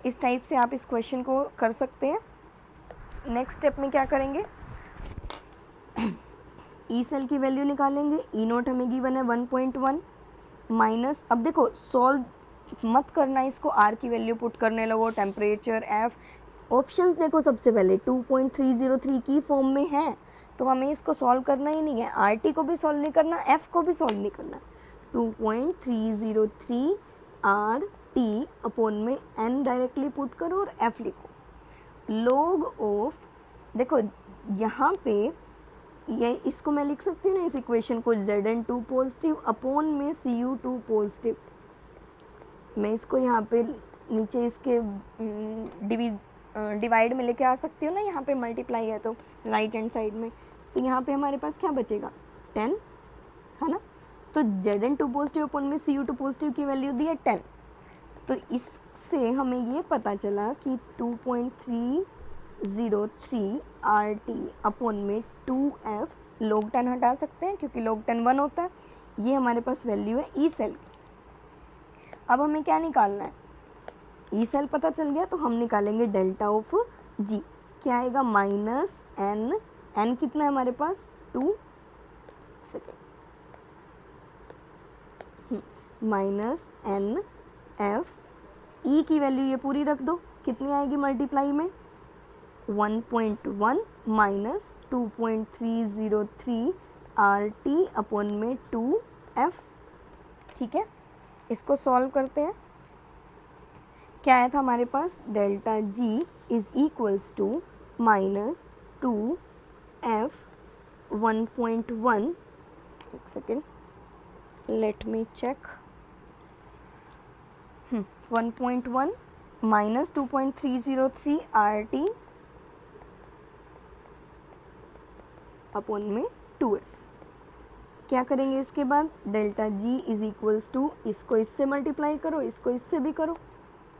S1: इस टाइप से आप इस क्वेश्चन को कर सकते हैं। नेक्स्ट स्टेप में क्या करेंगे, ई सेल की वैल्यू निकालेंगे। ई नोट हमें गिवन है 1.1 माइनस, अब देखो सॉल्व मत करना इसको, आर की वैल्यू पुट करने लगो, टेम्परेचर, एफ, ऑप्शंस देखो सबसे पहले 2.303 की फॉर्म में है, तो हमें इसको सॉल्व करना ही नहीं है, आर टी को भी सॉल्व नहीं करना, एफ को भी सॉल्व नहीं करना। 2.303 आर टी अपॉन में एन डायरेक्टली पुट करो और एफ लिखो, लॉग ऑफ, देखो यहाँ पे ये इसको मैं लिख सकती हूँ ना इस इक्वेशन को, Zn2 पॉजिटिव अपॉन में Cu2 पॉजिटिव। मैं इसको यहाँ पे नीचे इसके डिवाइड में लेके आ सकती हूँ ना, यहाँ पे मल्टीप्लाई है तो राइट हैंड साइड में, तो यहाँ पे हमारे पास क्या बचेगा, 10, है ना। तो Zn2 पॉजिटिव अपॉन में Cu2 पॉजिटिव की वैल्यू दी है 10, तो इससे हमें ये पता चला कि 2.303 RT अपॉन में 2F, log 10 हटा सकते हैं क्योंकि log 10 1 होता है, ये हमारे पास वैल्यू है ई सेल की। अब हमें क्या निकालना है, ई सेल पता चल गया तो हम निकालेंगे डेल्टा ऑफ जी, क्या आएगा, माइनस एन, एन कितना है हमारे पास 2 सेकेंड, माइनस एन एफ, ई की वैल्यू ये पूरी रख दो, कितनी आएगी मल्टीप्लाई में 1.1 माइनस 2.303 RT अपॉन में 2F। ठीक है, इसको सॉल्व करते हैं। क्या आया था हमारे पास, delta G is equals to minus 2F 1.1, एक second let me check, 1.1 minus 2.303 RT upon में 2F। क्या करेंगे इसके बाद, delta G is equals to, इसको इससे मल्टीप्लाई करो, इसको इससे भी करो,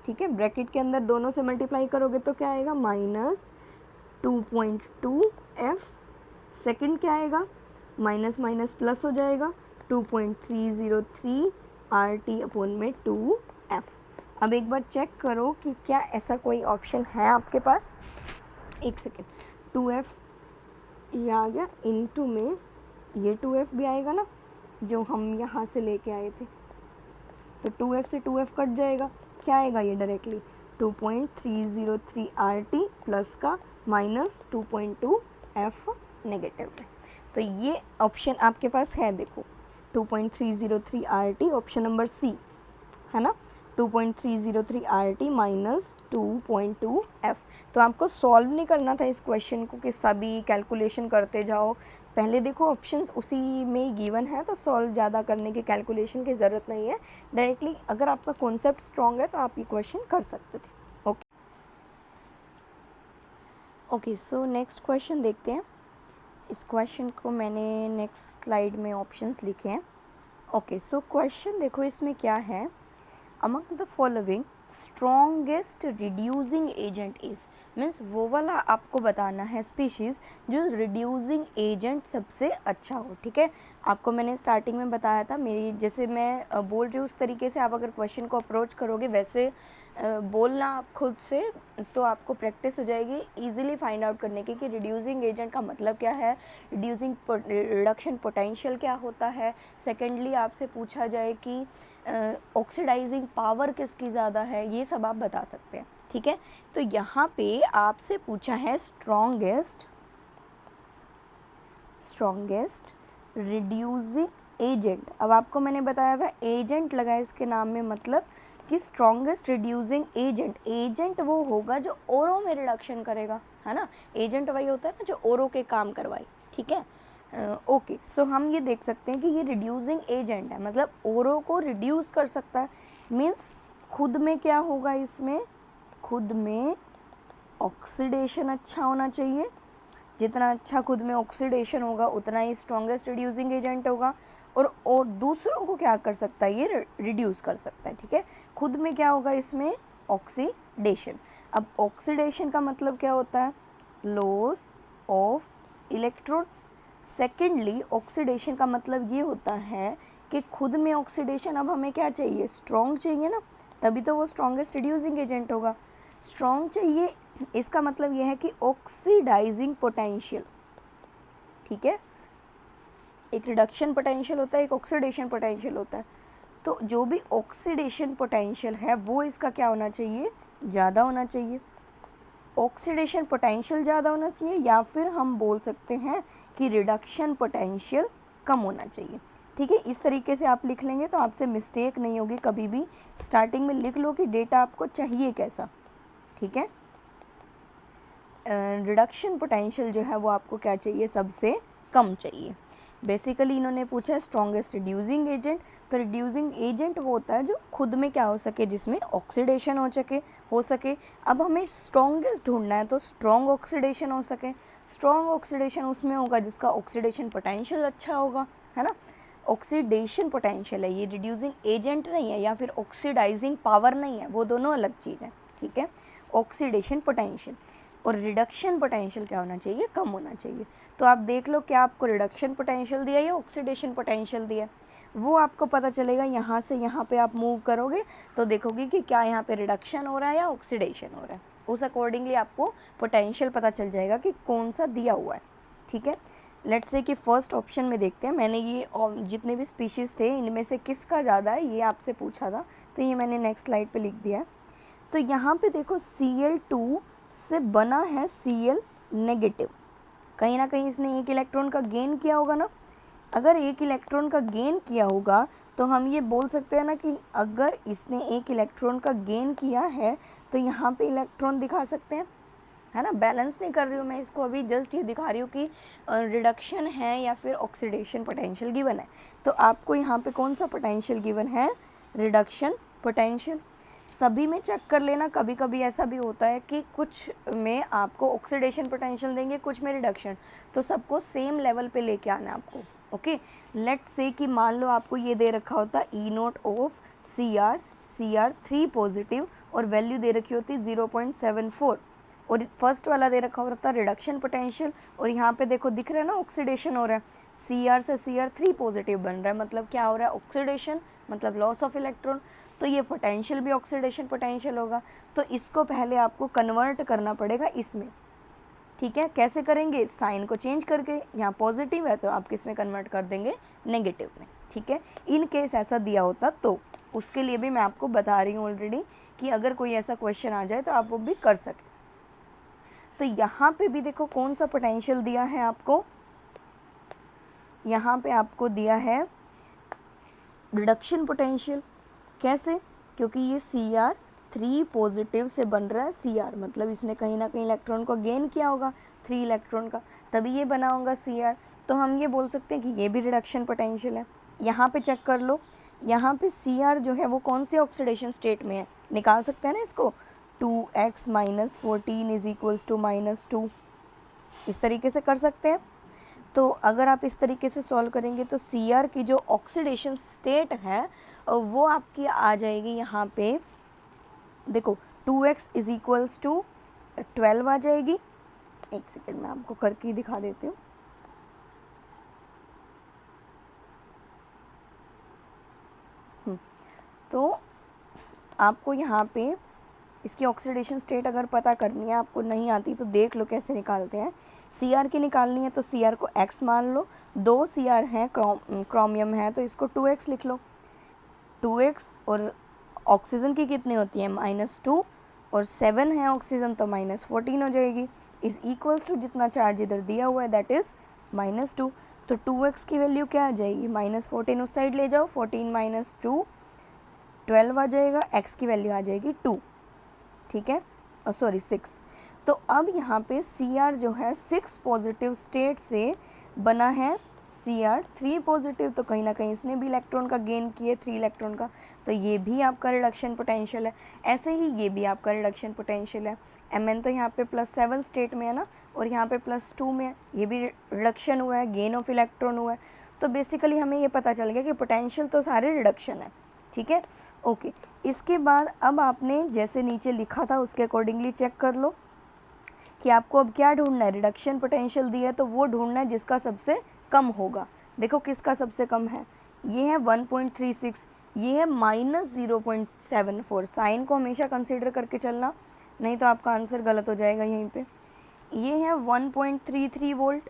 S1: ठीक है, ब्रैकेट के अंदर दोनों से मल्टीप्लाई करोगे तो क्या आएगा, माइनस 2.2F, सेकंड क्या आएगा, माइनस माइनस प्लस हो जाएगा 2.303 RT अपॉन में 2F। अब एक बार चेक करो कि क्या ऐसा कोई ऑप्शन है आपके पास, एक सेकेंड, 2F ये आ गया, इनटू में ये 2F भी आएगा ना जो हम यहाँ से लेके आए थे, तो 2F से 2F कट जाएगा, क्या आएगा ये डायरेक्टली 2.303 RT प्लस का माइनस 2.2F नेगेटिव है। तो ये ऑप्शन आपके पास है, देखो 2.303 RT ऑप्शन नंबर सी, है ना, 2.303 RT माइनस 2.2F। तो आपको सॉल्व नहीं करना था इस क्वेश्चन को कि सभी कैलकुलेशन करते जाओ, पहले देखो ऑप्शंस उसी में गिवन है, तो सॉल्व ज़्यादा करने की कैलकुलेशन की ज़रूरत नहीं है, डायरेक्टली अगर आपका कॉन्सेप्ट स्ट्रॉन्ग है तो आप ये क्वेश्चन कर सकते थे। ओके सो नेक्स्ट क्वेश्चन देखते हैं। इस क्वेश्चन को मैंने नेक्स्ट स्लाइड में ऑप्शंस लिखे हैं। ओके सो क्वेश्चन देखो इसमें क्या है, among the following strongest reducing agent is, means वो वाला आपको बताना है स्पीशीज़ जो रिड्यूसिंग एजेंट सबसे अच्छा हो। ठीक है, आपको मैंने स्टार्टिंग में बताया था, मेरी जैसे मैं बोल रही हूँ उस तरीके से आप अगर क्वेश्चन को अप्रोच करोगे, वैसे बोलना आप खुद से, तो आपको प्रैक्टिस हो जाएगी इजीली फाइंड आउट करने की कि रिड्यूसिंग एजेंट का मतलब क्या है, रिडक्शन पोटेंशियल क्या होता है। सेकेंडली आपसे पूछा जाए कि ऑक्सीडाइजिंग पावर किसकी ज़्यादा है, ये सब आप बता सकते हैं। ठीक है, तो यहाँ पे आपसे पूछा है स्ट्रॉन्गेस्ट रिड्यूसिंग एजेंट। अब आपको मैंने बताया था एजेंट लगा इसके नाम में मतलब कि स्ट्रॉन्गेस्ट रिड्यूसिंग एजेंट, एजेंट वो होगा जो ओरो में रिडक्शन करेगा, है ना, एजेंट वही होता है ना जो ओरो के काम करवाए, ठीक है। ओके, सो हम ये देख सकते हैं कि ये रिड्यूसिंग एजेंट है, मतलब ओरो को रिड्यूस कर सकता है, मीन्स खुद में क्या होगा, इसमें खुद में ऑक्सीडेशन अच्छा होना चाहिए, जितना अच्छा खुद में ऑक्सीडेशन होगा उतना ही स्ट्रॉन्गेस्ट रिड्यूसिंग एजेंट होगा, और दूसरों को क्या कर सकता है, ये रिड्यूस कर सकता है, ठीक है। खुद में क्या होगा, इसमें ऑक्सीडेशन। अब ऑक्सीडेशन का मतलब क्या होता है, loss of electron. Secondly oxidation का मतलब ये होता है कि खुद में ऑक्सीडेशन, अब हमें क्या चाहिए, स्ट्रॉन्ग चाहिए ना, तभी तो वो स्ट्रॉन्गेस्ट रिड्यूसिंग एजेंट होगा, स्ट्रॉन्ग चाहिए। इसका मतलब यह है कि ऑक्सीडाइजिंग पोटेंशियल, ठीक है, एक रिडक्शन पोटेंशियल होता है, एक ऑक्सीडेशन पोटेंशियल होता है, तो जो भी ऑक्सीडेशन पोटेंशियल है वो इसका क्या होना चाहिए, ज़्यादा होना चाहिए, ऑक्सीडेशन पोटेंशियल ज़्यादा होना चाहिए, या फिर हम बोल सकते हैं कि रिडक्शन पोटेंशियल कम होना चाहिए, ठीक है। इस तरीके से आप लिख लेंगे तो आपसे मिस्टेक नहीं होगी कभी भी। स्टार्टिंग में लिख लो कि डेटा आपको चाहिए कैसा, ठीक है। रिडक्शन पोटेंशियल जो है वो आपको क्या चाहिए, सबसे कम चाहिए। बेसिकली इन्होंने पूछा है स्ट्रॉन्गेस्ट रिड्यूसिंग एजेंट, तो रिड्यूसिंग एजेंट वो होता है जो खुद में क्या हो सके, जिसमें ऑक्सीडेशन हो सके। अब हमें स्ट्रॉन्गेस्ट ढूंढना है, तो स्ट्रॉन्ग ऑक्सीडेशन हो सके, स्ट्रॉन्ग ऑक्सीडेशन उसमें होगा जिसका ऑक्सीडेशन पोटेंशियल अच्छा होगा, है ना। ऑक्सीडेशन पोटेंशियल है, ये रिड्यूसिंग एजेंट नहीं है, या फिर ऑक्सीडाइजिंग पावर नहीं है, वो दोनों अलग चीज़ है, ठीक है। ऑक्सीडेशन पोटेंशियल और रिडक्शन पोटेंशियल क्या होना चाहिए, कम होना चाहिए। तो आप देख लो क्या आपको रिडक्शन पोटेंशियल दिया या ऑक्सीडेशन पोटेंशियल दिया, वो आपको पता चलेगा। यहाँ से यहाँ पे आप मूव करोगे तो देखोगे कि क्या यहाँ पे रिडक्शन हो रहा है या ऑक्सीडेशन हो रहा है, उस अकॉर्डिंगली आपको पोटेंशियल पता चल जाएगा कि कौन सा दिया हुआ है, ठीक है। लेट्स से कि फर्स्ट ऑप्शन में देखते हैं, मैंने ये जितने भी स्पीशीज़ थे इनमें से किसका ज़्यादा है ये आपसे पूछा था, तो ये मैंने नेक्स्ट स्लाइड पे लिख दिया है। तो यहाँ पे देखो Cl2 से बना है Cl नेगेटिव, कहीं ना कहीं इसने एक इलेक्ट्रॉन का गेन किया होगा ना। अगर एक इलेक्ट्रॉन का गेन किया होगा तो हम ये बोल सकते हैं ना कि अगर इसने एक इलेक्ट्रॉन का गेन किया है तो यहाँ पे इलेक्ट्रॉन दिखा सकते हैं, है ना। बैलेंस नहीं कर रही हूँ मैं इसको, अभी जस्ट ये दिखा रही हूँ कि रिडक्शन है या फिर ऑक्सीडेशन पोटेंशियल गिवन है, तो आपको यहाँ पे कौन सा पोटेंशियल गिवन है, रिडक्शन पोटेंशियल। सभी में चेक कर लेना, कभी कभी ऐसा भी होता है कि कुछ में आपको ऑक्सीडेशन पोटेंशियल देंगे, कुछ में रिडक्शन, तो सबको सेम लेवल पे लेके आना है आपको, ओके। लेट्स से कि मान लो आपको ये दे रखा होता E0 ऑफ Cr 3 पॉजिटिव और वैल्यू दे रखी होती 0.74, और फर्स्ट वाला दे रखा होता रिडक्शन पोटेंशियल, और यहाँ पे देखो दिख रहा है ना ऑक्सीडेशन हो रहा है, Cr से Cr3 पॉजिटिव बन रहा है, मतलब क्या हो रहा है, ऑक्सीडेशन, मतलब लॉस ऑफ इलेक्ट्रॉन, तो ये पोटेंशियल भी ऑक्सीडेशन पोटेंशियल होगा। तो इसको पहले आपको कन्वर्ट करना पड़ेगा इसमें, ठीक है। कैसे करेंगे, साइन को चेंज करके, यहाँ पॉजिटिव है तो आप किस में कन्वर्ट कर देंगे, नेगेटिव में, ठीक है। इन केस ऐसा दिया होता तो उसके लिए भी मैं आपको बता रही हूँ ऑलरेडी कि अगर कोई ऐसा क्वेश्चन आ जाए तो आप वो भी कर सकें। तो यहाँ पे भी देखो कौन सा पोटेंशियल दिया है आपको, यहाँ पे आपको दिया है रिडक्शन पोटेंशियल। कैसे, क्योंकि ये Cr3 पॉजिटिव से बन रहा है, Cr मतलब इसने कहीं ना कहीं इलेक्ट्रॉन को गेन किया होगा 3 इलेक्ट्रॉन का, तभी ये बना होगा Cr, तो हम ये बोल सकते हैं कि ये भी रिडक्शन पोटेंशियल है। यहाँ पे चेक कर लो, यहाँ पे Cr जो है वो कौन से ऑक्सीडेशन स्टेट में है, निकाल सकते हैं ना इसको, 2x - 14 = -2, इस तरीके से कर सकते हैं। तो अगर आप इस तरीके से सॉल्व करेंगे तो Cr की जो ऑक्सीडेशन स्टेट है वो आपकी आ जाएगी यहाँ पे, देखो 2x = 12 आ जाएगी। एक सेकेंड मैं आपको करके दिखा देती हूँ। तो आपको यहाँ पे इसकी ऑक्सीडेशन स्टेट अगर पता करनी है, आपको नहीं आती तो देख लो कैसे निकालते हैं। Cr की निकालनी है तो Cr को x मान लो, 2 Cr हैं, क्रोमियम है तो इसको 2x लिख लो, 2x, और ऑक्सीजन की कितनी होती है -2, और 7 है ऑक्सीजन तो -14 हो जाएगी, इज इक्वल्स टू जितना चार्ज इधर दिया हुआ है दैट इज़ -2, तो 2x की वैल्यू क्या आ जाएगी, -14 उस साइड ले जाओ, 14 - 2 12 आ जाएगा, x की वैल्यू आ जाएगी 2, ठीक है, सॉरी 6। तो अब यहाँ पे Cr जो है 6 पॉजिटिव स्टेट से बना है Cr 3 पॉजिटिव, तो कहीं ना कहीं इसने भी इलेक्ट्रॉन का गेन किए 3 इलेक्ट्रॉन का, तो ये भी आपका रिडक्शन पोटेंशियल है। ऐसे ही ये भी आपका रिडक्शन पोटेंशियल है। Mn तो यहाँ पे +7 स्टेट में है ना, और यहाँ पे +2 में है, ये भी रिडक्शन हुआ है, गेन ऑफ इलेक्ट्रॉन हुआ है। तो बेसिकली हमें ये पता चल गया कि पोटेंशियल तो सारे रिडक्शन है, ठीक है, ओके। इसके बाद अब आपने जैसे नीचे लिखा था उसके अकॉर्डिंगली चेक कर लो कि आपको अब क्या ढूंढना है। रिडक्शन पोटेंशियल दिया है तो वो ढूंढना है जिसका सबसे कम होगा। देखो किसका सबसे कम है, ये है 1.36, ये है -0.74। साइन को हमेशा कंसीडर करके चलना, नहीं तो आपका आंसर गलत हो जाएगा यहीं पे। ये है 1.33 वोल्ट,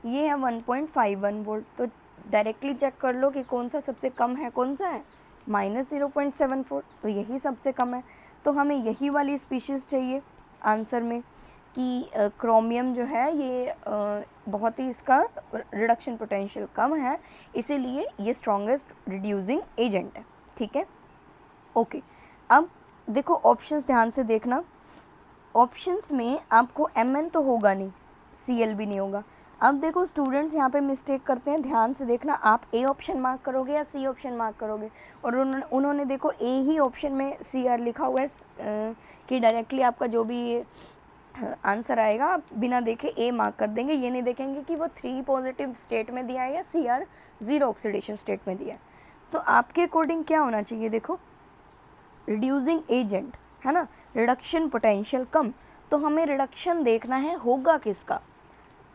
S1: ये है 1.51 वोल्ट। तो डायरेक्टली चेक कर लो कि कौन सा सबसे कम है, कौन सा है -0.74, तो यही सबसे कम है। तो हमें यही वाली स्पीशीज़ चाहिए आंसर में कि क्रोमियम जो है ये बहुत ही इसका रिडक्शन पोटेंशियल कम है, इसीलिए ये स्ट्रॉन्गेस्ट रिड्यूसिंग एजेंट है, ठीक है, ओके। अब देखो ऑप्शंस ध्यान से देखना, ऑप्शंस में आपको Mn तो होगा नहीं, Cl भी नहीं होगा। अब देखो स्टूडेंट्स यहाँ पे मिस्टेक करते हैं, ध्यान से देखना, आप ए ऑप्शन मार्क करोगे या सी ऑप्शन मार्क करोगे, और उन्होंने देखो ए ही ऑप्शन में Cr लिखा हुआ है कि डायरेक्टली आपका जो भी आंसर आएगा आप बिना देखे ए मार्क कर देंगे, ये नहीं देखेंगे कि वो 3 पॉजिटिव स्टेट में दिया है या Cr 0 ऑक्सीडेशन स्टेट में दिया है। तो आपके अकॉर्डिंग क्या होना चाहिए, देखो रिड्यूसिंग एजेंट है ना, रिडक्शन पोटेंशियल कम, तो हमें रिडक्शन देखना है होगा किसका।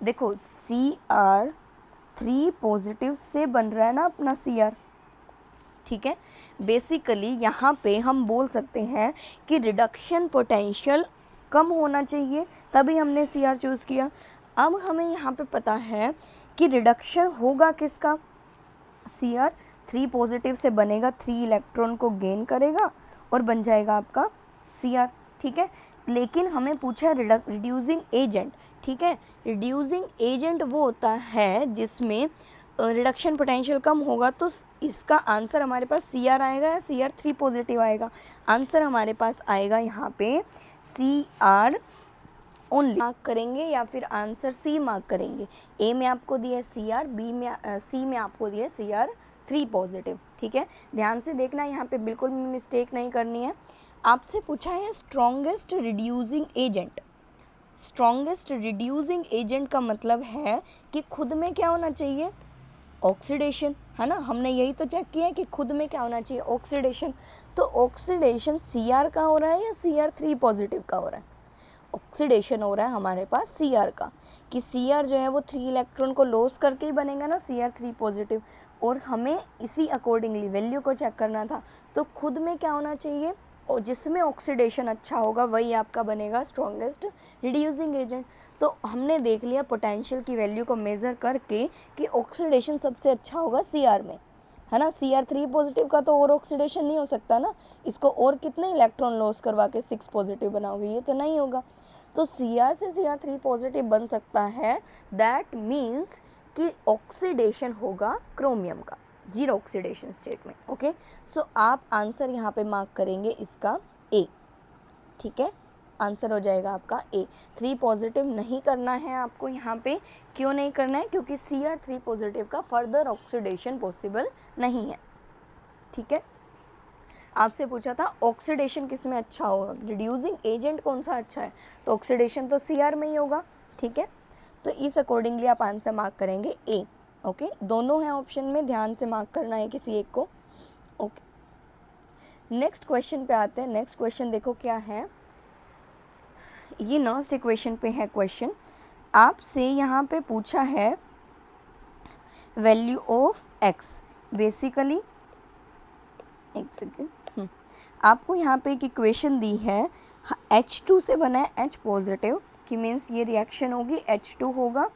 S1: देखो Cr 3 पॉजिटिव से बन रहा है ना अपना Cr, ठीक है। बेसिकली यहाँ पे हम बोल सकते हैं कि रिडक्शन पोटेंशियल कम होना चाहिए, तभी हमने Cr चूज़ किया। अब हमें यहाँ पे पता है कि रिडक्शन होगा किसका, Cr 3 पॉजिटिव से बनेगा, 3 इलेक्ट्रॉन को गेन करेगा और बन जाएगा आपका Cr, ठीक है। लेकिन हमें पूछा है रिड्यूसिंग एजेंट, ठीक है। रिड्यूसिंग एजेंट वो होता है जिसमें रिडक्शन पोटेंशियल कम होगा, तो इसका आंसर हमारे पास Cr आएगा या Cr 3 पॉजिटिव आएगा। आंसर हमारे पास आएगा यहाँ पे Cr ओनली मार्क करेंगे या फिर आंसर सी मार्क करेंगे। ए में आपको दिया है Cr, बी में सी में आपको दिया है Cr 3 पॉजिटिव, ठीक है। ध्यान से देखना, यहाँ पे बिल्कुल भी मिस्टेक नहीं करनी है। आपसे पूछा है strongest reducing agent. Strongest reducing agent का मतलब है कि खुद में क्या होना चाहिए, ऑक्सीडेशन, है ना। हमने यही तो चेक किया है कि खुद में क्या होना चाहिए, ऑक्सीडेशन। तो ऑक्सीडेशन Cr का हो रहा है या Cr 3 पॉजिटिव का हो रहा है, ऑक्सीडेशन हो रहा है हमारे पास Cr का, कि Cr जो है वो 3 इलेक्ट्रॉन को लॉस करके ही बनेगा ना Cr 3 पॉजिटिव, और हमें इसी अकॉर्डिंगली वैल्यू को चेक करना था। तो खुद में क्या होना चाहिए, और जिसमें ऑक्सीडेशन अच्छा होगा वही आपका बनेगा स्ट्रॉन्गेस्ट रिड्यूसिंग एजेंट। तो हमने देख लिया पोटेंशियल की वैल्यू को मेज़र करके कि ऑक्सीडेशन सबसे अच्छा होगा Cr में, है ना। Cr 3 पॉजिटिव का तो और ऑक्सीडेशन नहीं हो सकता ना, इसको और कितने इलेक्ट्रॉन लॉस करवा के 6 पॉजिटिव बनाओगे, ये तो नहीं होगा। तो Cr से Cr 3 पॉजिटिव बन सकता है, दैट मीन्स कि ऑक्सीडेशन होगा क्रोमियम का 0 ऑक्सीडेशन स्टेट में, ओके। सो आप आंसर यहाँ पे मार्क करेंगे इसका ए, ठीक है। आंसर हो जाएगा आपका ए। 3 पॉजिटिव नहीं करना है आपको यहाँ पे, क्यों नहीं करना है, क्योंकि Cr 3 पॉजिटिव का फर्दर ऑक्सीडेशन पॉसिबल नहीं है, ठीक है। आपसे पूछा था ऑक्सीडेशन किस में अच्छा होगा, रिड्यूसिंग एजेंट कौन सा अच्छा है, तो ऑक्सीडेशन तो Cr में ही होगा, ठीक है। तो इस अकॉर्डिंगली आप आंसर मार्क करेंगे ए, ओके। दोनों हैं ऑप्शन में, ध्यान से मार्क करना है किसी एक को, ओके। नेक्स्ट क्वेश्चन पे आते हैं। नेक्स्ट क्वेश्चन देखो क्या है, ये नेक्स्ट इक्वेशन पे है क्वेश्चन। आपसे यहाँ पे पूछा है वैल्यू ऑफ x, बेसिकली एक सेकेंड, आपको यहाँ पे एक इक्वेशन दी है, H2 से बना है H पॉजिटिव, कि मीन्स ये रिएक्शन होगी H2 होगा,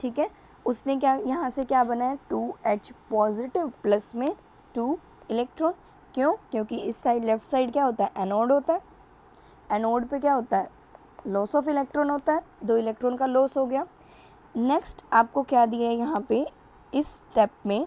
S1: ठीक है। उसने क्या यहाँ से क्या बना है 2H पॉजिटिव प्लस में 2 इलेक्ट्रॉन, क्यों, क्योंकि इस साइड लेफ्ट साइड क्या होता है, एनोड होता है। एनोड पे क्या होता है, लॉस ऑफ इलेक्ट्रॉन होता है, 2 इलेक्ट्रॉन का लॉस हो गया। नेक्स्ट आपको क्या दिया है यहाँ पे इस स्टेप में,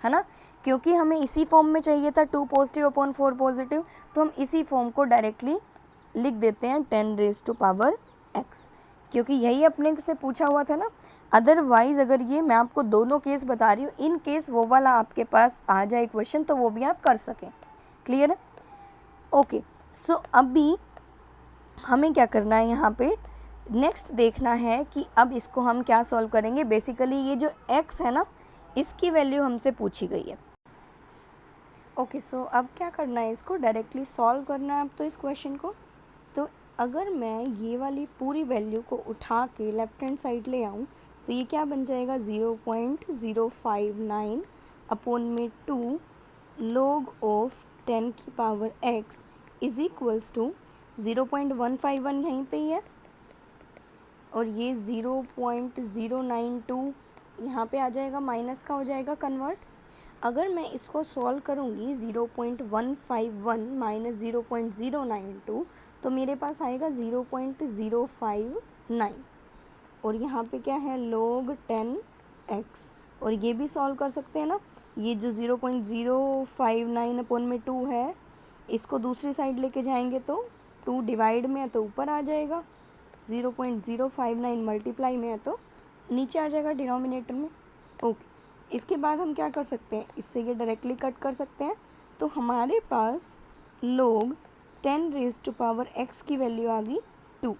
S1: है ना, क्योंकि हमें इसी फॉर्म में चाहिए था 2 पॉजिटिव अपॉन 4 पॉजिटिव, तो हम इसी फॉर्म को डायरेक्टली लिख देते हैं 10 रेज़ टू पावर x, क्योंकि यही अपने से पूछा हुआ था ना। अदरवाइज़ अगर ये मैं आपको दोनों केस बता रही हूँ, इन केस वो वाला आपके पास आ जाए क्वेश्चन तो वो भी आप कर सकें। क्लियर है? ओके, सो अभी हमें क्या करना है, यहाँ पे नेक्स्ट देखना है कि अब इसको हम क्या सॉल्व करेंगे। बेसिकली ये जो x है ना, इसकी वैल्यू हमसे पूछी गई है। ओके, सो अब क्या करना है, इसको डायरेक्टली सॉल्व करना है अब तो इस क्वेश्चन को। तो अगर मैं ये वाली पूरी वैल्यू को उठा के लेफ्ट हैंड साइड ले आऊँ तो ये क्या बन जाएगा, 0.059 अपॉन में 2 log ऑफ 10 की power x is equals to 0.151 यहीं पे ही है, और ये 0.092 यहाँ पे आ जाएगा, माइनस का हो जाएगा कन्वर्ट। अगर मैं इसको सॉल्व करूँगी 0.151 माइनस 0.092 तो मेरे पास आएगा 0.059 और यहाँ पे क्या है log 10x और ये भी सॉल्व कर सकते हैं ना। ये जो 0.059 अपॉन में 2 है इसको दूसरी साइड लेके जाएंगे तो 2 डिवाइड में है तो ऊपर आ जाएगा, 0.059 मल्टीप्लाई में है तो नीचे आ जाएगा डिनोमिनेटर में। ओके, इसके बाद हम क्या कर सकते हैं, इससे ये डायरेक्टली कट कर सकते हैं तो हमारे पास log 10 raise to power x की वैल्यू आ गई 2।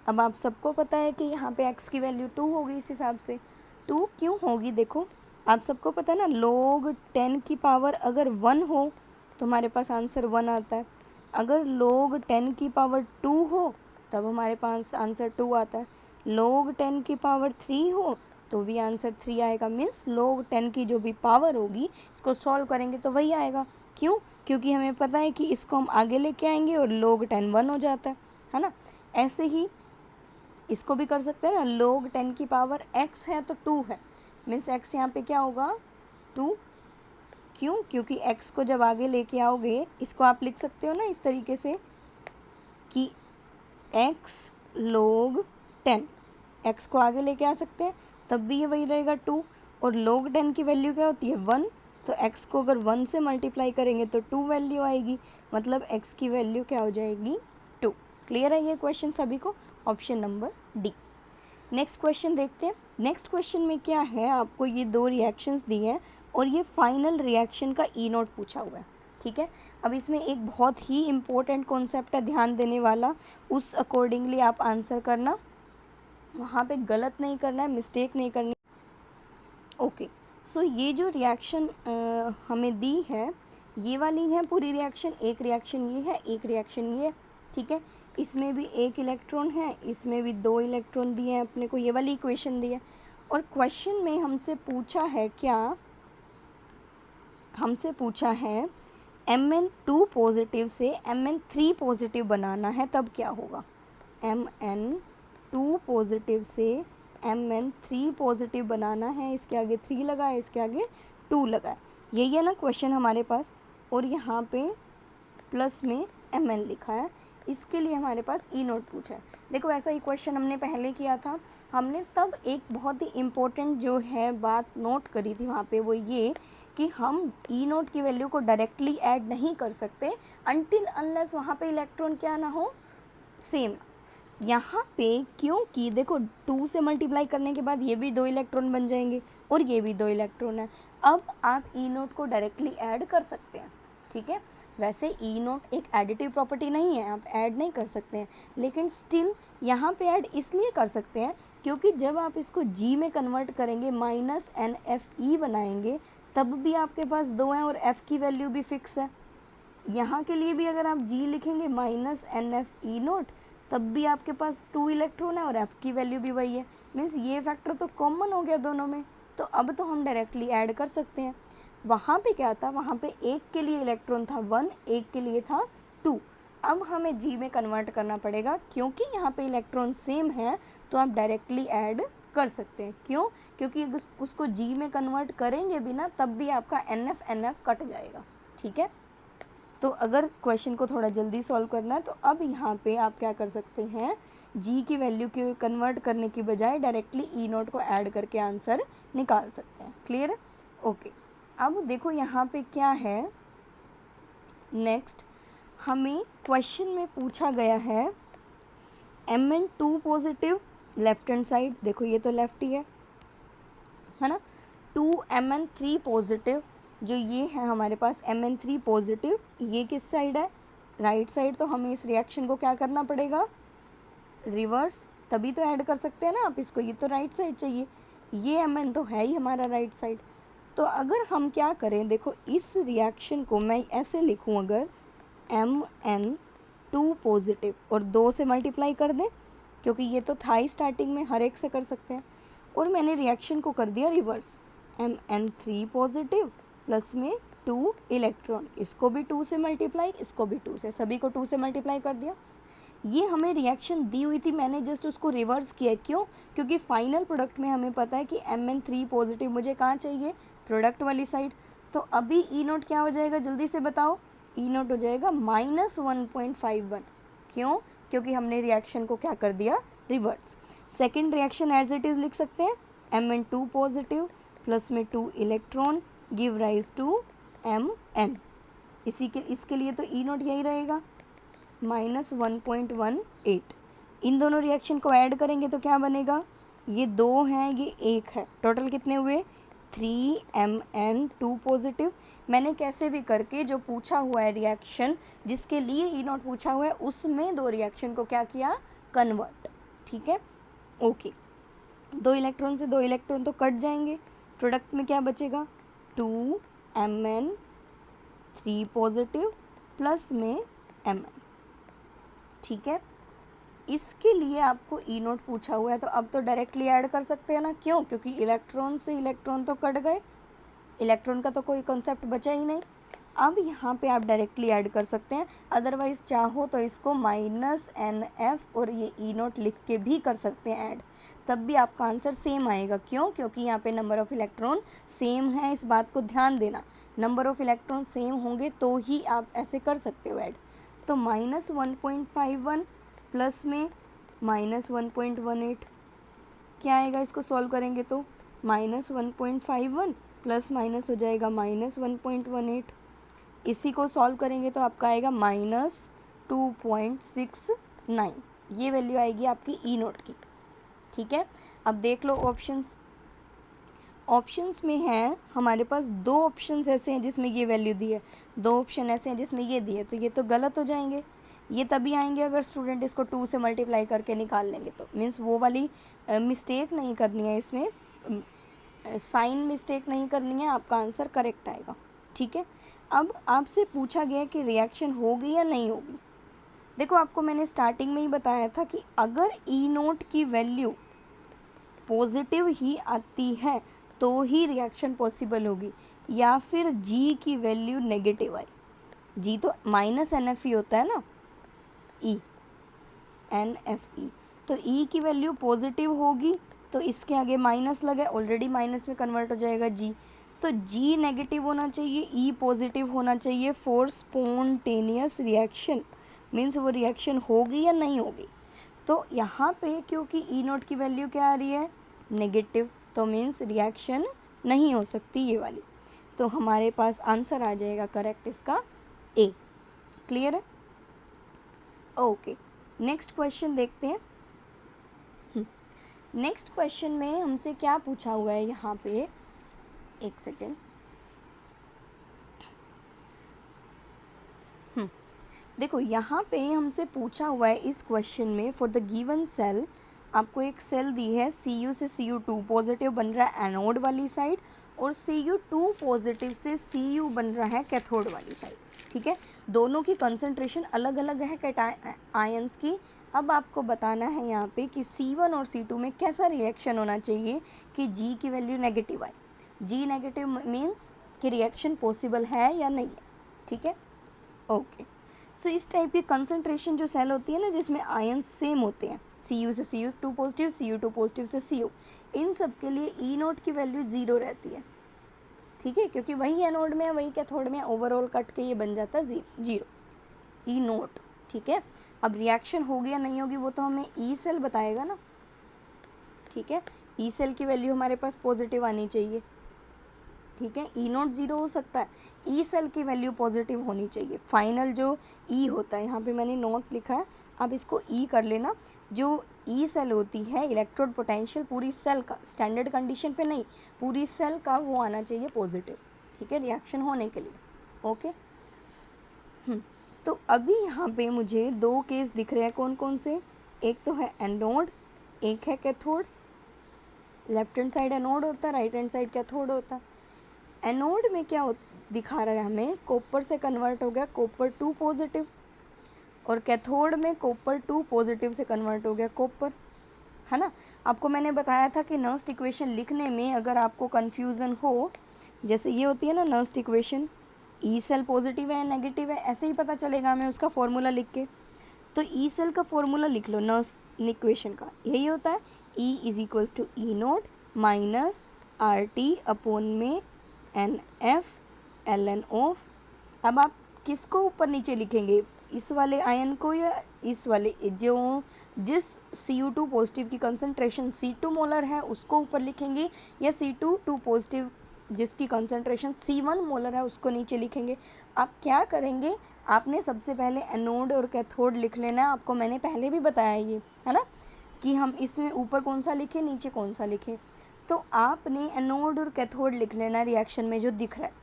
S1: अब आप सबको पता है कि यहाँ पे x की वैल्यू 2 होगी, इस हिसाब से 2 क्यों होगी, देखो आप सबको पता है ना log 10 की पावर अगर 1 हो तो हमारे पास आंसर 1 आता है, अगर log 10 की पावर 2 हो तब हमारे पास आंसर 2 आता है, log 10 की पावर 3 हो तो भी आंसर 3 आएगा। मीन्स log 10 की जो भी पावर होगी इसको सॉल्व करेंगे तो वही आएगा। क्यों? क्योंकि हमें पता है कि इसको हम आगे लेके आएंगे और log 10 1 हो जाता है ना। ऐसे ही इसको भी कर सकते हैं ना, log 10 की पावर x है तो 2 है, मीन्स x यहाँ पे क्या होगा 2। क्यों? क्योंकि x को जब आगे लेके आओगे इसको आप लिख सकते हो ना इस तरीके से कि x log 10, x को आगे लेके आ सकते हैं तब भी ये वही रहेगा 2 और log 10 की वैल्यू क्या होती है 1, तो x को अगर 1 से मल्टीप्लाई करेंगे तो 2 वैल्यू आएगी, मतलब x की वैल्यू क्या हो जाएगी 2। क्लियर है ये क्वेश्चन सभी को? Option number D. Next question देखते हैं। नेक्स्ट क्वेश्चन में क्या है, आपको ये 2 रिएक्शंस दिए हैं और ये फाइनल रिएक्शन का ई नोट पूछा हुआ है, ठीक है। अब इसमें एक बहुत ही इम्पोर्टेंट कॉन्सेप्ट है ध्यान देने वाला, उस अकॉर्डिंगली आप आंसर करना, वहाँ पे गलत नहीं करना है, मिस्टेक नहीं करनी। ओके, सो ये जो रिएक्शन हमें दी है ये वाली है पूरी रिएक्शन, एक रिएक्शन ये है, एक रिएक्शन ये, ठीक है। इसमें भी एक इलेक्ट्रॉन है, इसमें भी 2 इलेक्ट्रॉन दिए हैं अपने को, ये वाली इक्वेशन दी है। और क्वेश्चन में हमसे पूछा है क्या, हमसे पूछा है Mn2 पॉजिटिव से Mn3 पॉजिटिव बनाना है तब क्या होगा। Mn2 पॉजिटिव से Mn3 पॉजिटिव बनाना है, इसके आगे 3 लगा है, इसके आगे 2 लगा है, यही है ना क्वेश्चन हमारे पास। और यहाँ पे प्लस में Mn लिखा है, इसके लिए हमारे पास ई नोट पूछा है। देखो ऐसा ही क्वेश्चन हमने पहले किया था, हमने तब एक बहुत ही इम्पोर्टेंट जो है बात नोट करी थी वहाँ पे, वो ये कि हम ई नोट की वैल्यू को डायरेक्टली ऐड नहीं कर सकते अनटिल अनलेस वहाँ पे इलेक्ट्रॉन क्या ना हो, सेम। यहाँ पे क्योंकि देखो 2 से मल्टीप्लाई करने के बाद ये भी 2 इलेक्ट्रॉन बन जाएंगे और ये भी 2 इलेक्ट्रॉन है, अब आप ई नोट को डायरेक्टली ऐड कर सकते हैं, ठीक है। वैसे ई नोट एक एडिटिव प्रॉपर्टी नहीं है, आप ऐड नहीं कर सकते हैं, लेकिन स्टिल यहाँ पे ऐड इसलिए कर सकते हैं क्योंकि जब आप इसको जी में कन्वर्ट करेंगे माइनस NFE बनाएंगे तब भी आपके पास 2 हैं और F की वैल्यू भी फिक्स है। यहाँ के लिए भी अगर आप जी लिखेंगे माइनस NFE नोट तब भी आपके पास 2 इलेक्ट्रॉन है और F की वैल्यू भी वही है, मीन्स ये फैक्टर तो कॉमन हो गया दोनों में, तो अब तो हम डायरेक्टली ऐड कर सकते हैं। वहाँ पे क्या था, वहाँ पे एक के लिए इलेक्ट्रॉन था 1, एक के लिए था 2, अब हमें जी में कन्वर्ट करना पड़ेगा क्योंकि यहाँ पे इलेक्ट्रॉन सेम है तो आप डायरेक्टली ऐड कर सकते हैं। क्यों? क्योंकि उसको जी में कन्वर्ट करेंगे भी ना तब भी आपका NF कट जाएगा, ठीक है। तो अगर क्वेश्चन को थोड़ा जल्दी सॉल्व करना है तो अब यहाँ पे आप क्या कर सकते हैं, जी की वैल्यू की कन्वर्ट करने की बजाय डायरेक्टली ई नोट को ऐड करके आंसर निकाल सकते हैं। क्लियर है? ओके, अब देखो यहाँ पे क्या है, नेक्स्ट हमें क्वेश्चन में पूछा गया है Mn2 positive left hand side, देखो ये तो लेफ्ट ही है ना, 2 Mn3 पॉजिटिव, जो ये है हमारे पास Mn3 पॉजिटिव, ये किस साइड है, राइट साइड, तो हमें इस रिएक्शन को क्या करना पड़ेगा, रिवर्स, तभी तो ऐड कर सकते हैं ना आप इसको, ये तो राइट साइड चाहिए, ये Mn तो है ही हमारा राइट साइड। तो अगर हम क्या करें, देखो इस रिएक्शन को मैं ऐसे लिखूं, अगर Mn2 पॉजिटिव और 2 से मल्टीप्लाई कर दें क्योंकि ये तो था ही स्टार्टिंग में, हर एक से कर सकते हैं, और मैंने रिएक्शन को कर दिया रिवर्स, Mn3 पॉजिटिव प्लस में 2 इलेक्ट्रॉन, इसको भी 2 से मल्टीप्लाई, इसको भी 2 से, सभी को 2 से मल्टीप्लाई कर दिया। ये हमें रिएक्शन दी हुई थी, मैंने जस्ट उसको रिवर्स किया, क्यों? क्योंकि फाइनल प्रोडक्ट में हमें पता है कि Mn3 पॉजिटिव मुझे कहाँ चाहिए, प्रोडक्ट वाली साइड, तो अभी ई नोट क्या हो जाएगा, जल्दी से बताओ। ई नोट हो जाएगा -1.51। क्यों? क्योंकि हमने रिएक्शन को क्या कर दिया, reverse. Second reaction as it is लिख सकते हैं, Mn2 पॉजिटिव प्लस में 2 electron give rise to Mn। इसके लिए तो ई नोट यही रहेगा -1.18। इन दोनों रिएक्शन को ऐड करेंगे तो क्या बनेगा, ये 2 हैं ये 1 है, टोटल कितने हुए 3Mn2 पॉजिटिव। मैंने कैसे भी करके जो पूछा हुआ है रिएक्शन जिसके लिए ई नोट पूछा हुआ है उसमें 2 रिएक्शन को क्या किया, कन्वर्ट। ठीक है, ओके। 2 इलेक्ट्रॉन से 2 इलेक्ट्रॉन तो कट जाएंगे, प्रोडक्ट में क्या बचेगा 2Mn3 पॉजिटिव प्लस में Mn। ठीक है, इसके लिए आपको ई नोट पूछा हुआ है तो अब तो डायरेक्टली ऐड कर सकते हैं ना, क्यों? क्योंकि इलेक्ट्रॉन से इलेक्ट्रॉन तो कट गए, इलेक्ट्रॉन का तो कोई कॉन्सेप्ट बचा ही नहीं। अब यहाँ पे आप डायरेक्टली ऐड कर सकते हैं, अदरवाइज़ चाहो तो इसको -NF और ये ई नोट लिख के भी कर सकते हैं ऐड, तब भी आपका आंसर सेम आएगा। क्यों? क्योंकि यहाँ पे नंबर ऑफ़ इलेक्ट्रॉन सेम है, इस बात को ध्यान देना। नंबर ऑफ़ इलेक्ट्रॉन सेम होंगे तो ही आप ऐसे कर सकते हो ऐड। तो -1.51 प्लस में -1.18 क्या आएगा, इसको सॉल्व करेंगे तो -1.51 प्लस माइनस हो जाएगा -1.18। इसी को सॉल्व करेंगे तो आपका आएगा -2.69। ये वैल्यू आएगी आपकी ई नोट की। ठीक है, अब देख लो ऑप्शंस। ऑप्शंस में है हमारे पास 2 ऑप्शंस ऐसे हैं जिसमें ये वैल्यू दी है, 2 ऑप्शन ऐसे हैं जिसमें ये दी है, तो ये तो गलत हो जाएंगे। ये तभी आएंगे अगर स्टूडेंट इसको 2 से मल्टीप्लाई करके निकाल लेंगे, तो मीन्स वो वाली मिस्टेक नहीं करनी है, इसमें साइन मिस्टेक नहीं करनी है, आपका आंसर करेक्ट आएगा। ठीक है, अब आपसे पूछा गया कि रिएक्शन होगी या नहीं होगी। देखो आपको मैंने स्टार्टिंग में ही बताया था कि अगर ई नोट की वैल्यू पॉजिटिव ही आती है तो ही रिएक्शन पॉसिबल होगी, या फिर जी की वैल्यू नेगेटिव आई। जी तो -NF ही होता है ना, ई NFE, तो ई की वैल्यू पॉजिटिव होगी तो इसके आगे माइनस लगे, ऑलरेडी माइनस में कन्वर्ट हो जाएगा जी। तो जी नेगेटिव होना चाहिए, ई पॉजिटिव होना चाहिए फॉर स्पॉन्टेनियस रिएक्शन, मीन्स वो रिएक्शन होगी या नहीं होगी। तो यहाँ पे क्योंकि ई नोट की वैल्यू क्या आ रही है, नेगेटिव, तो मीन्स रिएक्शन नहीं हो सकती ये वाली। तो हमारे पास आंसर आ जाएगा करेक्ट इसका ए। क्लियर है? ओके, नेक्स्ट क्वेश्चन देखते हैं। नेक्स्ट क्वेश्चन में हमसे क्या पूछा हुआ है यहाँ पे, एक सेकेंड। देखो यहाँ पे हमसे पूछा हुआ है इस क्वेश्चन में, फॉर द गिवन सेल, आपको एक सेल दी है, Cu से Cu2 पॉजिटिव बन रहा है एनोड वाली साइड, और Cu2 पॉजिटिव से Cu बन रहा है कैथोड वाली साइड। ठीक है, दोनों की कंसंट्रेशन अलग अलग है आयंस की। अब आपको बताना है यहाँ पे कि C1 और C2 में कैसा रिएक्शन होना चाहिए कि G की वैल्यू नेगेटिव आए। G नेगेटिव मीन्स कि रिएक्शन पॉसिबल है या नहीं है। ठीक है, ओके। सो इस टाइप की कंसंट्रेशन जो सेल होती है ना जिसमें आयंस सेम होते हैं, Cu से Cu2 पॉजिटिव, Cu2 पॉजिटिव से Cu, इन सब के लिए ई नोट की वैल्यू 0 रहती है। ठीक है, क्योंकि वही एनोड में है वही कैथोड में, ओवरऑल कट के ये बन जाता है 0 ई नोट। ठीक है, अब रिएक्शन होगी या नहीं होगी वो तो हमें ई सेल बताएगा ना। ठीक है, ई सेल की वैल्यू हमारे पास पॉजिटिव आनी चाहिए। ठीक है, ई नोट 0 हो सकता है, ई सेल की वैल्यू पॉजिटिव होनी चाहिए। फाइनल जो ई होता है, यहाँ पे मैंने नोट लिखा है, आप इसको ई कर लेना। जो ई सेल होती है इलेक्ट्रोड पोटेंशियल पूरी सेल का, स्टैंडर्ड कंडीशन पे नहीं, पूरी सेल का वो आना चाहिए पॉजिटिव। ठीक है, रिएक्शन होने के लिए। ओके, तो अभी यहाँ पे मुझे 2 केस दिख रहे हैं, कौन कौन से, एक तो है एनोड, एक है cathode. Left hand side anode होता है, राइट हैंड साइड कैथोड होता है। एनोड में क्या दिखा रहा है हमें, कॉपर से कन्वर्ट हो गया कॉपर 2 पॉजिटिव, और कैथोड में कॉपर 2 पॉजिटिव से कन्वर्ट हो गया कॉपर, है ना। आपको मैंने बताया था कि नर्स्ट इक्वेशन लिखने में अगर आपको कन्फ्यूज़न हो, जैसे ये होती है ना Nernst equation, E cell positive है नेगेटिव है, ऐसे ही पता चलेगा हमें उसका फॉर्मूला लिख के। तो ई सेल का फॉर्मूला लिख लो नर्स्ट इक्वेशन का, यही होता है E = E0 - RT अपॉन में NF ln ऑफ, अब आप किसको ऊपर नीचे लिखेंगे, इस वाले आयन को या इस वाले, जो जिस Cu2 पॉजिटिव की कंसंट्रेशन C2 मोलर है उसको ऊपर लिखेंगे, या C2 पॉजिटिव जिसकी कंसंट्रेशन C1 मोलर है उसको नीचे लिखेंगे। आप क्या करेंगे, आपने सबसे पहले एनोड और कैथोड लिख लेना है। आपको मैंने पहले भी बताया ये, है ना, कि हम इसमें ऊपर कौन सा लिखें, नीचे कौन सा लिखें। तो आपने एनोड और कैथोड लिख लेना रिएक्शन में जो दिख रहा है,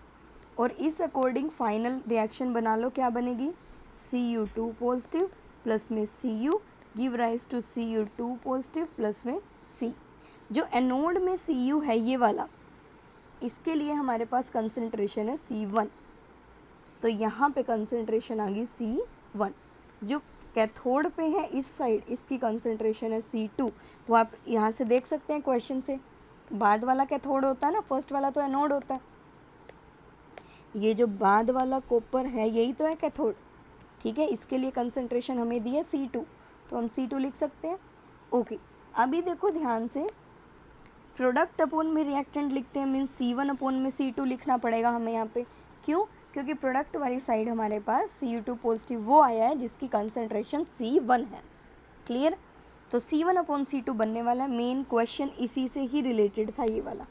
S1: और इस अकॉर्डिंग फाइनल रिएक्शन बना लो। क्या बनेगी, Cu2 पॉजिटिव प्लस में Cu give rise to Cu2 positive plus में C। जो एनोड में Cu है ये वाला, इसके लिए हमारे पास कंसंट्रेशन है C1, तो यहाँ पे कंसंट्रेशन आ गई C1। जो कैथोड पे है इस साइड, इसकी कंसंट्रेशन है C2। वो आप यहाँ से देख सकते हैं क्वेश्चन से, बाद वाला कैथोड होता है ना, फर्स्ट वाला तो एनोड होता है। ये जो बाद वाला कॉपर है यही तो है कैथोड, ठीक है। इसके लिए कंसंट्रेशन हमें दी है C2, तो हम C2 लिख सकते हैं। ओके, अभी देखो ध्यान से, प्रोडक्ट अपॉन में रिएक्टेंट लिखते हैं, मीन्स C1 अपॉन में C2 लिखना पड़ेगा हमें यहाँ पे। क्यों, क्योंकि प्रोडक्ट वाली साइड हमारे पास Cu2 पॉजिटिव वो आया है जिसकी कंसंट्रेशन C1 है। क्लियर, तो C1 अपॉन C2 बनने वाला है। मेन क्वेश्चन इसी से ही रिलेटेड था ये वाला,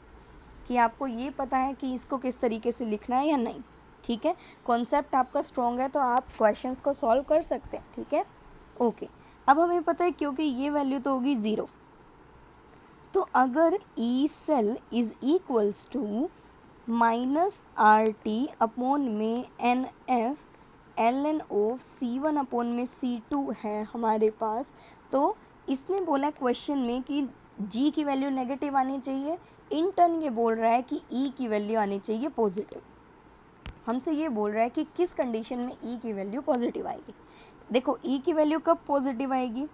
S1: कि आपको ये पता है कि इसको किस तरीके से लिखना है या नहीं, ठीक है। कॉन्सेप्ट आपका स्ट्रॉन्ग है तो आप क्वेश्चंस को सॉल्व कर सकते हैं, ठीक है। ओके, अब हमें पता है क्योंकि ये वैल्यू तो होगी 0, तो अगर E cell is equals to minus RT upon में NF ln of C1 upon में C2 है हमारे पास, तो इसने बोला क्वेश्चन में कि G की वैल्यू नेगेटिव आनी चाहिए, इन टर्न ये बोल रहा है कि E की वैल्यू आनी चाहिए पॉजिटिव। हमसे ये बोल रहा है कि किस कंडीशन में E की वैल्यू पॉजिटिव आएगी। देखो E की वैल्यू कब पॉजिटिव आएगी,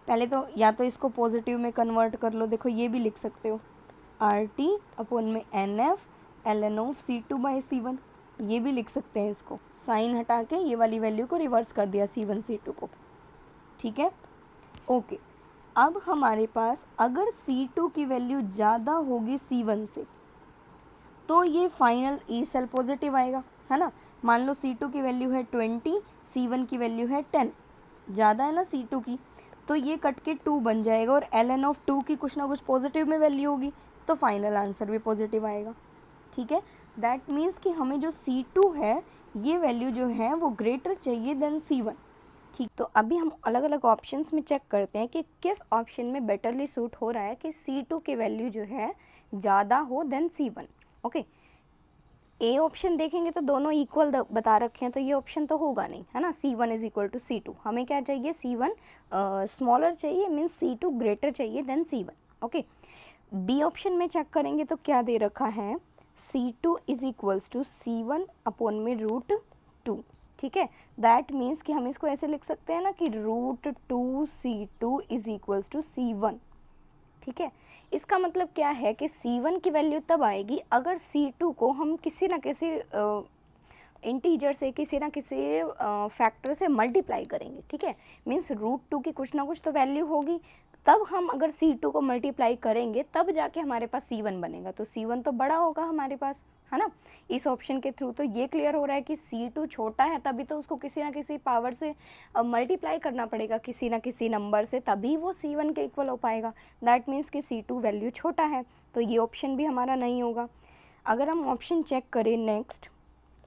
S1: पहले तो या तो इसको पॉजिटिव में कन्वर्ट कर लो, देखो ये भी लिख सकते हो RT अपॉन में NF ln ऑफ C2/C1, ये भी लिख सकते हैं। इसको साइन हटा के ये वाली वैल्यू को रिवर्स कर दिया C1 C2 को, ठीक है। ओके, अब हमारे पास अगर C2 की वैल्यू ज़्यादा होगी C1 से, तो ये फाइनल ई सेल पॉजिटिव आएगा, है ना। मान लो C2 की वैल्यू है 20, C1 की वैल्यू है 10, ज़्यादा है ना C2 की, तो ये कट के 2 बन जाएगा, और ln ऑफ 2 की कुछ ना कुछ पॉजिटिव में वैल्यू होगी, तो फाइनल आंसर भी पॉजिटिव आएगा, ठीक है। दैट मीन्स कि हमें जो C2 है ये वैल्यू जो है वो ग्रेटर चाहिए देन C1, ठीक। तो अभी हम अलग अलग ऑप्शंस में चेक करते हैं कि किस ऑप्शन में बेटरली सूट हो रहा है कि C2 की वैल्यू जो है ज़्यादा हो then C1। Okay, A option देखेंगे तो दोनों इक्वल बता रखे हैं, तो ये ऑप्शन तो होगा नहीं, है ना। C1 is equal to C2, हमें क्या चाहिए, C1 स्मॉलर चाहिए, मीन्स C2 ग्रेटर चाहिए than C1। Okay, B option में चेक करेंगे तो क्या दे रखा है, C2 is equals to C1 upon में √2, ठीक है। दैट मीन्स कि हम इसको ऐसे लिख सकते हैं ना कि √2 C2 is equals to C1, ठीक है। इसका मतलब क्या है कि C1 की वैल्यू तब आएगी अगर C2 को हम किसी ना किसी इंटीजर से, किसी ना किसी फैक्टर से मल्टीप्लाई करेंगे, ठीक है। मीन्स √2 की कुछ ना कुछ तो वैल्यू होगी, तब हम अगर C2 को मल्टीप्लाई करेंगे तब जाके हमारे पास C1 बनेगा, तो C1 तो बड़ा होगा हमारे पास, है ना। इस ऑप्शन के थ्रू तो ये क्लियर हो रहा है कि C2 छोटा है, तभी तो उसको किसी ना किसी पावर से मल्टीप्लाई करना पड़ेगा, किसी ना किसी नंबर से, तभी वो C1 के इक्वल हो पाएगा। दैट मीन्स कि C2 वैल्यू छोटा है, तो ये ऑप्शन भी हमारा नहीं होगा। अगर हम ऑप्शन चेक करें नेक्स्ट,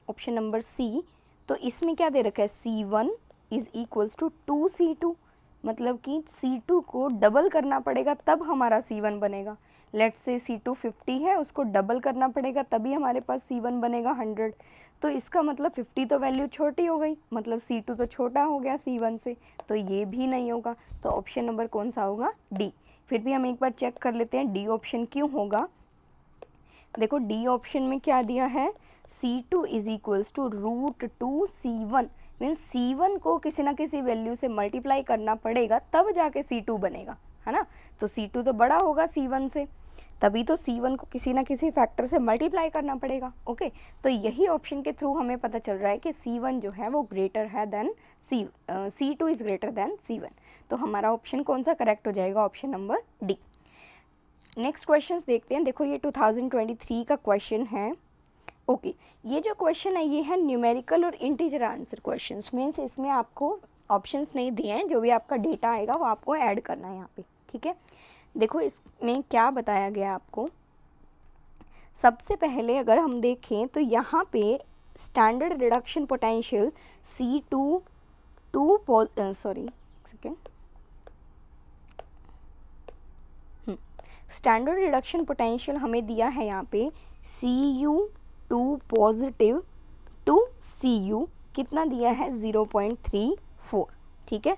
S1: ऑप्शन नंबर C, तो इसमें क्या दे रखा है, C1 is equals to 2C2, मतलब कि C2 को डबल करना पड़ेगा तब हमारा C1 बनेगा। लेट्स से C2 50 है, उसको डबल करना पड़ेगा तभी हमारे पास C1 बनेगा 100, तो इसका मतलब 50 तो वैल्यू छोटी हो गई, मतलब C2 तो छोटा हो गया C1 से, तो ये भी नहीं होगा। तो ऑप्शन नंबर कौन सा होगा, डी। फिर भी हम एक बार चेक कर लेते हैं डी ऑप्शन क्यों होगा। देखो डी ऑप्शन में क्या दिया है, C2 is equals to √2 C1, means C1 को किसी ना किसी वैल्यू से मल्टीप्लाई करना पड़ेगा तब जाके C2 बनेगा, है ना। तो C2 तो बड़ा होगा C1 से, तभी तो C1 को किसी ना किसी फैक्टर से मल्टीप्लाई करना पड़ेगा। ओके, तो यही ऑप्शन के थ्रू हमें पता चल रहा है कि C1 जो है वो ग्रेटर है then C2 is greater than C1, तो हमारा ऑप्शन कौन सा करेक्ट हो जाएगा, option number D. Next question देखते हैं। देखो ये 2023 का क्वेश्चन है, ओके ये जो क्वेश्चन है ये है न्यूमेरिकल और इंटीजर आंसर क्वेश्चंस, मीन्स इसमें आपको ऑप्शंस नहीं दिए हैं, जो भी आपका डेटा आएगा वो आपको ऐड करना है यहाँ पे, ठीक है। देखो इसमें क्या बताया गया आपको, सबसे पहले अगर हम देखें तो यहाँ पे standard reduction potential C2 standard reduction potential हमें दिया है यहाँ पे Cu2 पॉजिटिव टू Cu कितना दिया है 0.34, ठीक है।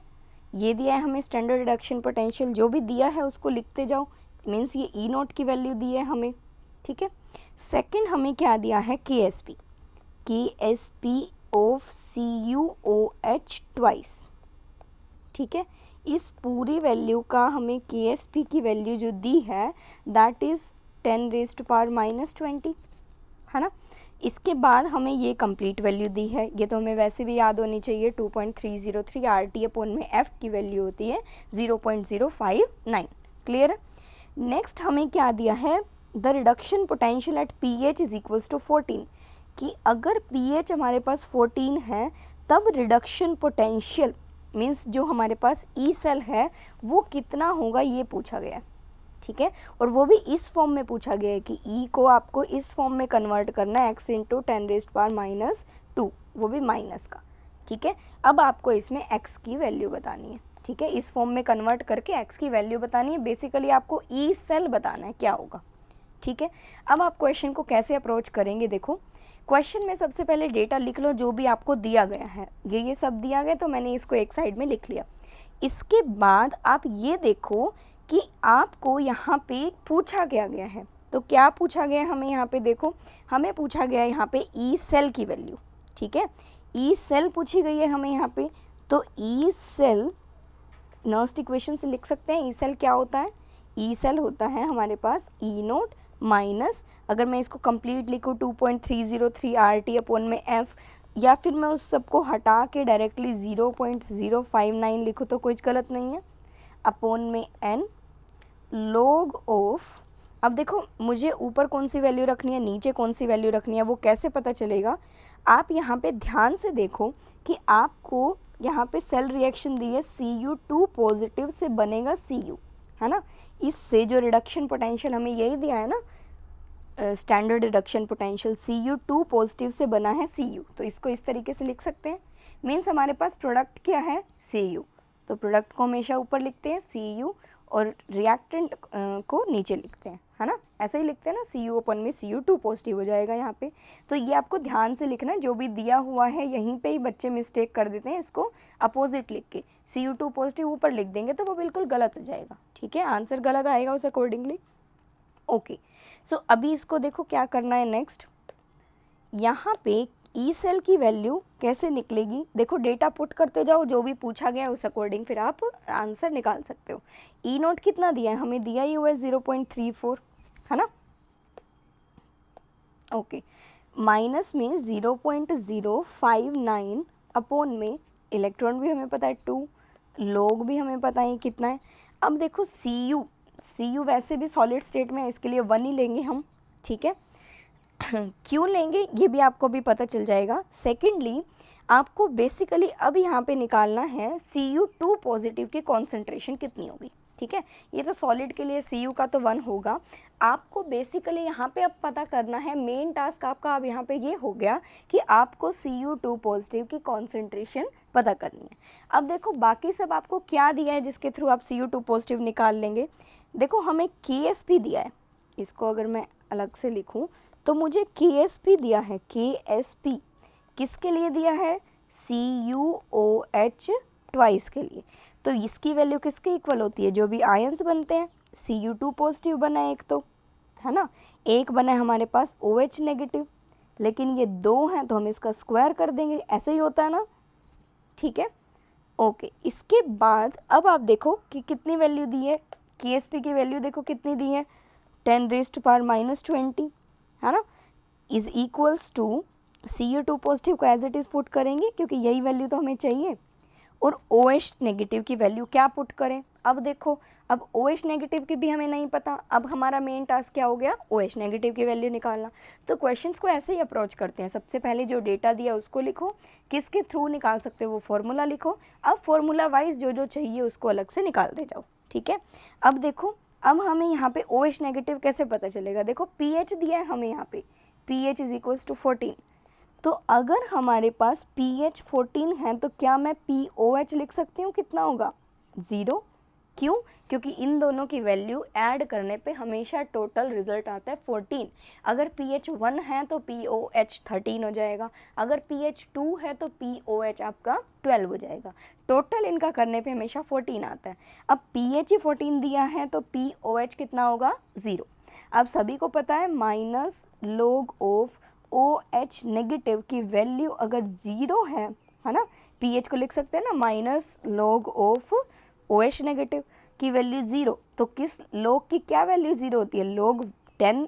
S1: ये दिया है हमें स्टैंडर्ड रिडक्शन पोटेंशियल, जो भी दिया है उसको लिखते जाओ, मीन्स ये ई नोट की वैल्यू दी है हमें, ठीक है। सेकंड हमें क्या दिया है KSP ऑफ CuOH ट्वाइस, ठीक है। इस पूरी वैल्यू का हमें KSP की वैल्यू जो दी है दैट इज़ 10⁻⁻20, है ना। इसके बाद हमें ये कंप्लीट वैल्यू दी है, ये तो हमें वैसे भी याद होनी चाहिए, 2.303 RT/F की वैल्यू होती है 0.059, क्लियर है। नेक्स्ट हमें क्या दिया है, the reduction potential at pH is equals to 14, कि अगर pH हमारे पास 14 है तब रिडक्शन पोटेंशियल मीन्स जो हमारे पास ई सेल है वो कितना होगा ये पूछा गया है, ठीक है। और वो भी इस फॉर्म में पूछा गया है कि ई को आपको इस फॉर्म में कन्वर्ट करना है x × 10⁻⁻2, वो भी माइनस का, ठीक है। अब आपको इसमें x की वैल्यू बतानी है, ठीक है। इस फॉर्म में कन्वर्ट करके x की वैल्यू बतानी है, बेसिकली आपको ई सेल बताना है क्या होगा, ठीक है। अब आप क्वेश्चन को कैसे अप्रोच करेंगे, देखो क्वेश्चन में सबसे पहले डेटा लिख लो जो भी आपको दिया गया है, ये सब दिया गया तो मैंने इसको एक साइड में लिख लिया। इसके बाद आप ये देखो कि आपको यहाँ पे पूछा गया है, तो क्या पूछा गया है हमें यहाँ पे, देखो हमें पूछा गया है यहाँ पे ई सेल की वैल्यू, ठीक है। ई सेल पूछी गई है हमें यहाँ पे, तो ई सेल नर्स्ट इक्वेशन से लिख सकते हैं। ई सेल क्या होता है, ई सेल होता है हमारे पास ई नोट माइनस, अगर मैं इसको कंप्लीट लिखूँ 2.303 RT/F, या फिर मैं उस सबको हटा के डायरेक्टली 0.059 लिखूँ तो कुछ गलत नहीं है, अपॉन में n log ऑफ, अब देखो मुझे ऊपर कौन सी वैल्यू रखनी है नीचे कौन सी वैल्यू रखनी है वो कैसे पता चलेगा, आप यहाँ पे ध्यान से देखो कि आपको यहाँ पे सेल रिएक्शन दी है Cu2 पॉजिटिव से बनेगा Cu, है ना। इससे जो रिडक्शन पोटेंशियल हमें यही दिया है ना, standard reduction potential Cu2 positive से बना है Cu, तो इसको इस तरीके से लिख सकते हैं। मीन्स हमारे पास प्रोडक्ट क्या है Cu, तो प्रोडक्ट को हमेशा ऊपर लिखते हैं Cu और रिएक्टेंट को नीचे लिखते हैं, है ना, ऐसे ही लिखते हैं ना, Cu/में Cu2 पॉजिटिव हो जाएगा यहाँ पे। तो ये आपको ध्यान से लिखना है, जो भी दिया हुआ है यहीं पे ही बच्चे मिस्टेक कर देते हैं, इसको अपोजिट लिख के Cu2 पॉजिटिव ऊपर लिख देंगे तो वो बिल्कुल गलत हो जाएगा, ठीक है, आंसर गलत आएगा उस अकॉर्डिंगली। ओके सो अभी इसको देखो क्या करना है नेक्स्ट, यहाँ पे ई सेल की वैल्यू कैसे निकलेगी, देखो डेटा पुट करते जाओ, जो भी पूछा गया है उस अकॉर्डिंग फिर आप आंसर निकाल सकते हो। ई नोट कितना दिया है, हमें दिया ही हुआ है 0.34, है ना। ओके माइनस में 0.059 अपॉन में इलेक्ट्रॉन भी हमें पता है 2, लोग भी हमें पता है कितना है। अब देखो Cu वैसे भी सॉलिड स्टेट में है, इसके लिए 1 ही लेंगे हम, ठीक है। क्यों लेंगे ये भी आपको भी पता चल जाएगा। सेकेंडली आपको बेसिकली अब यहाँ पे निकालना है Cu2 पॉजिटिव की कॉन्सेंट्रेशन कितनी होगी, ठीक है। ये तो सॉलिड के लिए Cu का तो 1 होगा, आपको बेसिकली यहाँ पे अब पता करना है, मेन टास्क आपका अब यहाँ पे ये हो गया कि आपको Cu2 पॉजिटिव की कॉन्सेंट्रेशन पता करनी है। अब देखो बाकी सब आपको क्या दिया है जिसके थ्रू आप Cu2 पॉजिटिव निकाल लेंगे, देखो हमें KSP दिया है, इसको अगर मैं अलग से लिखूँ तो मुझे KSP दिया है, KSP किसके लिए दिया है, CuOH ट्वाइस के लिए, तो इसकी वैल्यू किसके इक्वल होती है, जो भी आयंस बनते हैं, Cu2 पॉजिटिव बना है एक तो, है ना, एक बना है हमारे पास OH नेगेटिव, लेकिन ये 2 हैं तो हम इसका स्क्वायर कर देंगे, ऐसे ही होता है ना, ठीक है। ओके इसके बाद अब आप देखो कि कितनी वैल्यू दी है, KSP की वैल्यू देखो कितनी दी है 10⁻⁻20, है ना, is equals to Cu2 positive को एज इट इज़ पुट करेंगे क्योंकि यही वैल्यू तो हमें चाहिए, और OH नेगेटिव की वैल्यू क्या पुट करें, अब देखो, अब OH नेगेटिव की भी हमें नहीं पता, अब हमारा मेन टास्क क्या हो गया, OH नेगेटिव की वैल्यू निकालना। तो क्वेश्चंस को ऐसे ही अप्रोच करते हैं, सबसे पहले जो डेटा दिया उसको लिखो, किसके थ्रू निकाल सकते हो वो फॉर्मूला लिखो, अब फॉर्मूला वाइज जो जो चाहिए उसको अलग से निकालते जाओ, ठीक है। अब देखो, अब हमें यहाँ पे OH नेगेटिव कैसे पता चलेगा, देखो pH दिया है हमें यहाँ पे, pH इज इक्वल्स टू 14, तो अगर हमारे पास pH 14 है तो क्या मैं POH लिख सकती हूँ, कितना होगा 0, क्यों, क्योंकि इन दोनों की वैल्यू ऐड करने पे हमेशा टोटल रिजल्ट आता है 14, अगर pH 1 है तो POH 13 हो जाएगा, अगर pH 2 है तो POH आपका 12 हो जाएगा, टोटल इनका करने पे हमेशा 14 आता है। अब pH ही 14 दिया है तो POH कितना होगा 0। अब सभी को पता है minus log of OH negative की वैल्यू अगर 0 है ना, pH को लिख सकते हैं ना minus log of OH negative की वैल्यू 0, तो किस log की क्या वैल्यू 0 होती है, log 10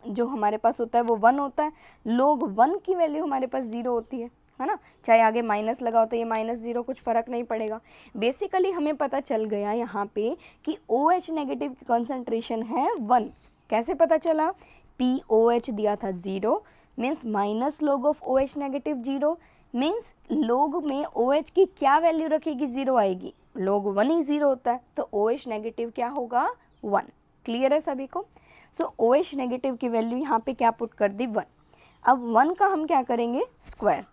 S1: जो हमारे पास होता है वो 1 होता है, log 1 की वैल्यू हमारे पास 0 होती है ना, चाहे आगे माइनस लगा होता है ये माइनस 0 कुछ फ़र्क नहीं पड़ेगा। बेसिकली हमें पता चल गया यहाँ पे कि OH नेगेटिव की कॉन्सेंट्रेशन है 1, कैसे पता चला, POH दिया था 0 means minus log of OH negative 0 means log में OH की क्या वैल्यू रखेगी 0 आएगी, log 1 ही 0 होता है तो OH नेगेटिव क्या होगा 1। क्लियर है सभी को। सो OH नेगेटिव की वैल्यू यहाँ पे क्या पुट कर दी 1। अब 1 का हम क्या करेंगे स्क्वायर,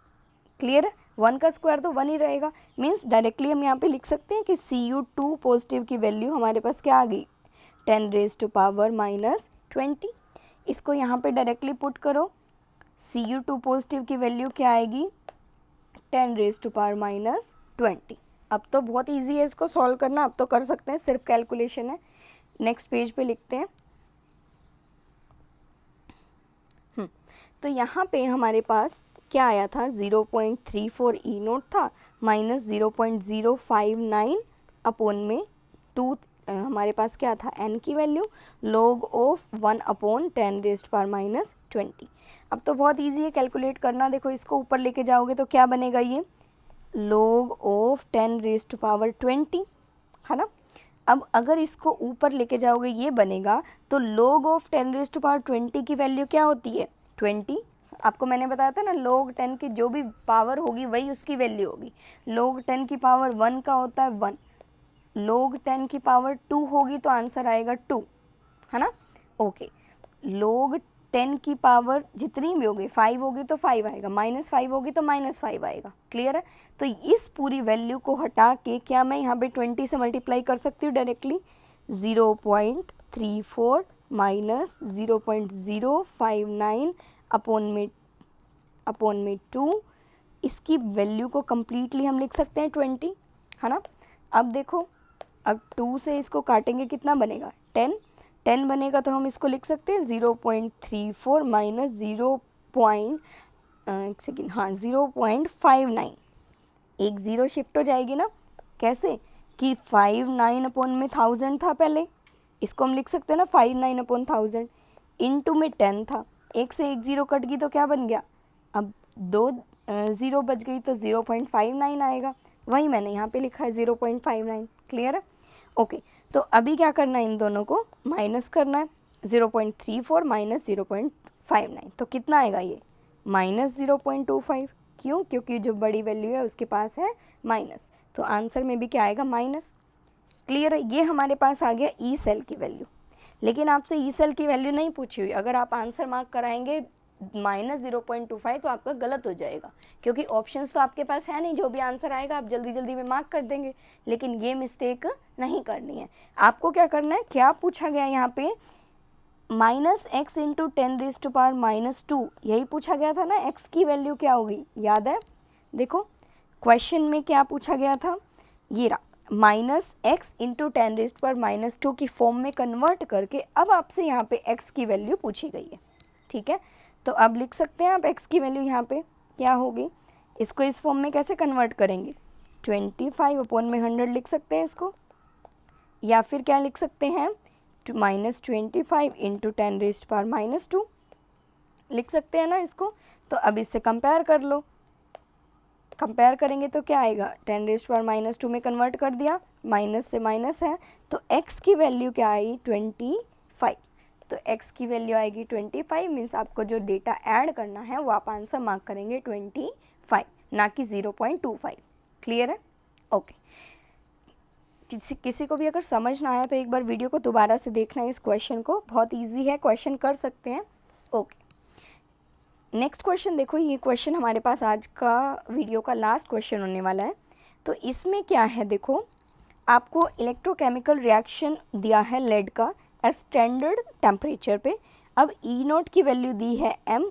S1: क्लियर है, 1 का स्क्वायर तो 1 ही रहेगा, मीन्स डायरेक्टली हम यहाँ पे लिख सकते हैं कि Cu2 पॉजिटिव की वैल्यू हमारे पास क्या आ गई 10 रेज टू पावर माइनस 20। इसको यहाँ पे डायरेक्टली पुट करो, Cu2 पॉजिटिव की वैल्यू क्या आएगी 10 रेज टू पावर माइनस 20। अब तो बहुत इजी है इसको सॉल्व करना, अब तो कर सकते हैं, सिर्फ कैलकुलेशन है। नेक्स्ट पेज पे लिखते हैं। तो यहाँ पे हमारे पास क्या आया था 0.34 ई नोट था माइनस 0.059 अपोन में 2 हमारे पास क्या था n की value log of 1 upon 10 raised power minus 20। अब तो बहुत इजी है कैलकुलेट करना, देखो इसको ऊपर लेके जाओगे तो क्या बनेगा ये log ऑफ 10 रेज्ड पावर 20 है ना। अब अगर इसको ऊपर लेके जाओगे ये बनेगा, तो log ऑफ 10 रेज्ड पावर 20 की वैल्यू क्या होती है 20, आपको मैंने बताया था ना log 10 की जो भी पावर होगी वही उसकी वैल्यू होगी, log 10 की पावर 1 का होता है 1, log 10 की पावर 2 होगी तो आंसर आएगा 2 है ना। ओके, log 10 की पावर जितनी भी होगी 5 होगी तो 5 आएगा, माइनस 5 होगी तो माइनस 5 आएगा, क्लियर है। तो इस पूरी वैल्यू को हटा के क्या मैं यहाँ पे 20 से मल्टीप्लाई कर सकती हूँ डायरेक्टली, 0.34 माइनस 0.059 अपॉन में 2, इसकी वैल्यू को कम्प्लीटली हम लिख सकते हैं 20 है ना। अब देखो, अब 2 से इसको काटेंगे कितना बनेगा 10 बनेगा, तो हम इसको लिख सकते हैं 0.34 माइनस 0.59, एक ज़ीरो शिफ्ट हो जाएगी ना, कैसे कि 59 अपॉन में 1000 था पहले, इसको हम लिख सकते हैं ना 59 अपॉन 1000 इंटू में 10 था, एक से एक ज़ीरो कट गई तो क्या बन गया, अब 2 ज़ीरो बच गई तो 0.59 आएगा, वही मैंने यहाँ पे लिखा है 0.59, क्लियर है। ओके, तो अभी क्या करना है, इन दोनों को माइनस करना है, 0.34 माइनस 0.59 तो कितना आएगा ये माइनस 0.25, क्यों, क्योंकि जो बड़ी वैल्यू है उसके पास है माइनस, तो आंसर में भी क्या आएगा माइनस, क्लियर है। ये हमारे पास आ गया ई सेल की वैल्यू, लेकिन आपसे ई सेल की वैल्यू नहीं पूछी हुई, अगर आप आंसर मार्क कराएंगे माइनस 0.25 तो आपका गलत हो जाएगा, क्योंकि ऑप्शंस तो आपके पास है नहीं, जो भी आंसर आएगा आप जल्दी जल्दी में मार्क कर देंगे, लेकिन ये मिस्टेक नहीं करनी है। आपको क्या करना है, क्या पूछा गया यहाँ पे minus x into 10 raise to power minus 2, यही पूछा गया था ना, एक्स की वैल्यू क्या होगी याद है, देखो क्वेश्चन में क्या पूछा गया था, ये रहा minus x into 10 raise to power minus 2 की फॉर्म में कन्वर्ट करके अब आपसे यहाँ पे एक्स की वैल्यू पूछी गई है, ठीक है। तो अब लिख सकते हैं आप एक्स की वैल्यू यहाँ पे क्या होगी, इसको इस फॉर्म में कैसे कन्वर्ट करेंगे, 25 अपॉन में 100 लिख सकते हैं इसको, या फिर क्या लिख सकते हैं minus 25 into 10 raise power minus 2 लिख सकते हैं ना इसको। तो अब इससे कंपेयर कर लो, कंपेयर करेंगे तो क्या आएगा, 10⁻⁻² में कन्वर्ट कर दिया, माइनस से माइनस है तो x की वैल्यू क्या आई 25। तो x की वैल्यू आएगी 25, मीन्स आपको जो डेटा ऐड करना है वो आप आंसर मार्क करेंगे 25, ना कि 0.25। क्लियर है? ओके। किसी को भी अगर समझ ना आया तो एक बार वीडियो को दोबारा से देखना है, इस क्वेश्चन को, बहुत इजी है, क्वेश्चन कर सकते हैं। ओके, नेक्स्ट क्वेश्चन देखो, ये क्वेश्चन हमारे पास आज का वीडियो का लास्ट क्वेश्चन होने वाला है। तो इसमें क्या है, देखो आपको इलेक्ट्रोकेमिकल रिएक्शन दिया है लेड का एट स्टैंडर्ड टेम्परेचर पे। अब ई नोट की वैल्यू दी है m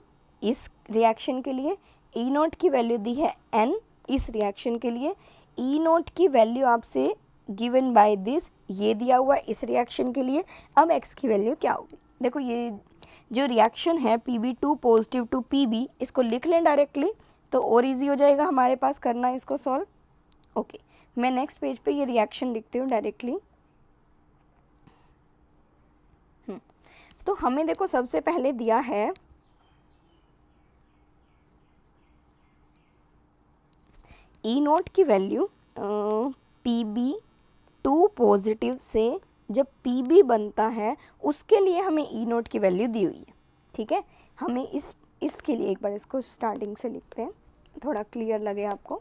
S1: इस रिएक्शन के लिए, ई नोट की वैल्यू दी है n इस रिएक्शन के लिए, ई नोट की वैल्यू आपसे गिवन बाय दिस ये दिया हुआ इस रिएक्शन के लिए। अब x की वैल्यू क्या होगी, देखो ये जो रिएक्शन है Pb2 पॉजिटिव टू Pb, इसको लिख लें डायरेक्टली तो और इजी हो जाएगा हमारे पास करना है इसको सॉल्व। ओके, मैं नेक्स्ट पेज पे ये रिएक्शन लिखती हूँ डायरेक्टली। तो हमें देखो सबसे पहले दिया है ई नोट की वैल्यू Pb2 पॉजिटिव से जब Pb बनता है उसके लिए हमें ई नोट की वैल्यू दी हुई है। ठीक है, हमें इसके लिए एक बार इसको स्टार्टिंग से लिखते हैं, थोड़ा क्लियर लगे आपको।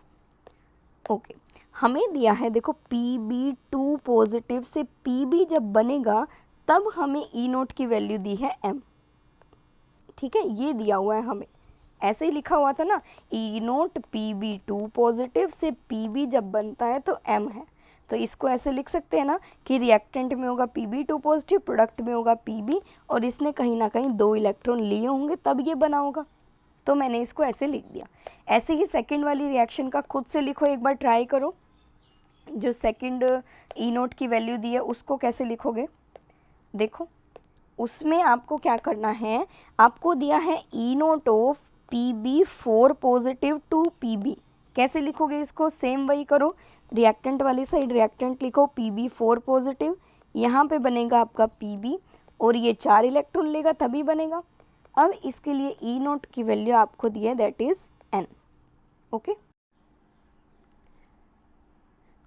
S1: ओके, हमें दिया है देखो Pb2 पॉजिटिव से Pb जब बनेगा तब हमें ई नोट की वैल्यू दी है m। ठीक है, ये दिया हुआ है हमें, ऐसे ही लिखा हुआ था ना, ई नोट Pb2 पॉजिटिव से Pb जब बनता है तो m है। तो इसको ऐसे लिख सकते हैं ना कि रिएक्टेंट में होगा Pb2 पॉजिटिव, प्रोडक्ट में होगा Pb, और इसने कहीं ना कहीं 2 इलेक्ट्रॉन लिए होंगे तब ये बना होगा। तो मैंने इसको ऐसे लिख दिया। ऐसे ही सेकंड वाली रिएक्शन का खुद से लिखो, एक बार ट्राई करो। जो सेकंड ई नोट की वैल्यू दी है उसको कैसे लिखोगे, देखो उसमें आपको क्या करना है, आपको दिया है E naught of Pb4 positive to Pb। कैसे लिखोगे इसको, सेम वही करो, रिएक्टेंट वाली साइड रिएक्टेंट लिखो Pb4 पॉजिटिव, यहाँ पे बनेगा आपका Pb और ये 4 इलेक्ट्रॉन लेगा तभी बनेगा। अब इसके लिए ई नोट की वैल्यू आपको दी है that is n। Okay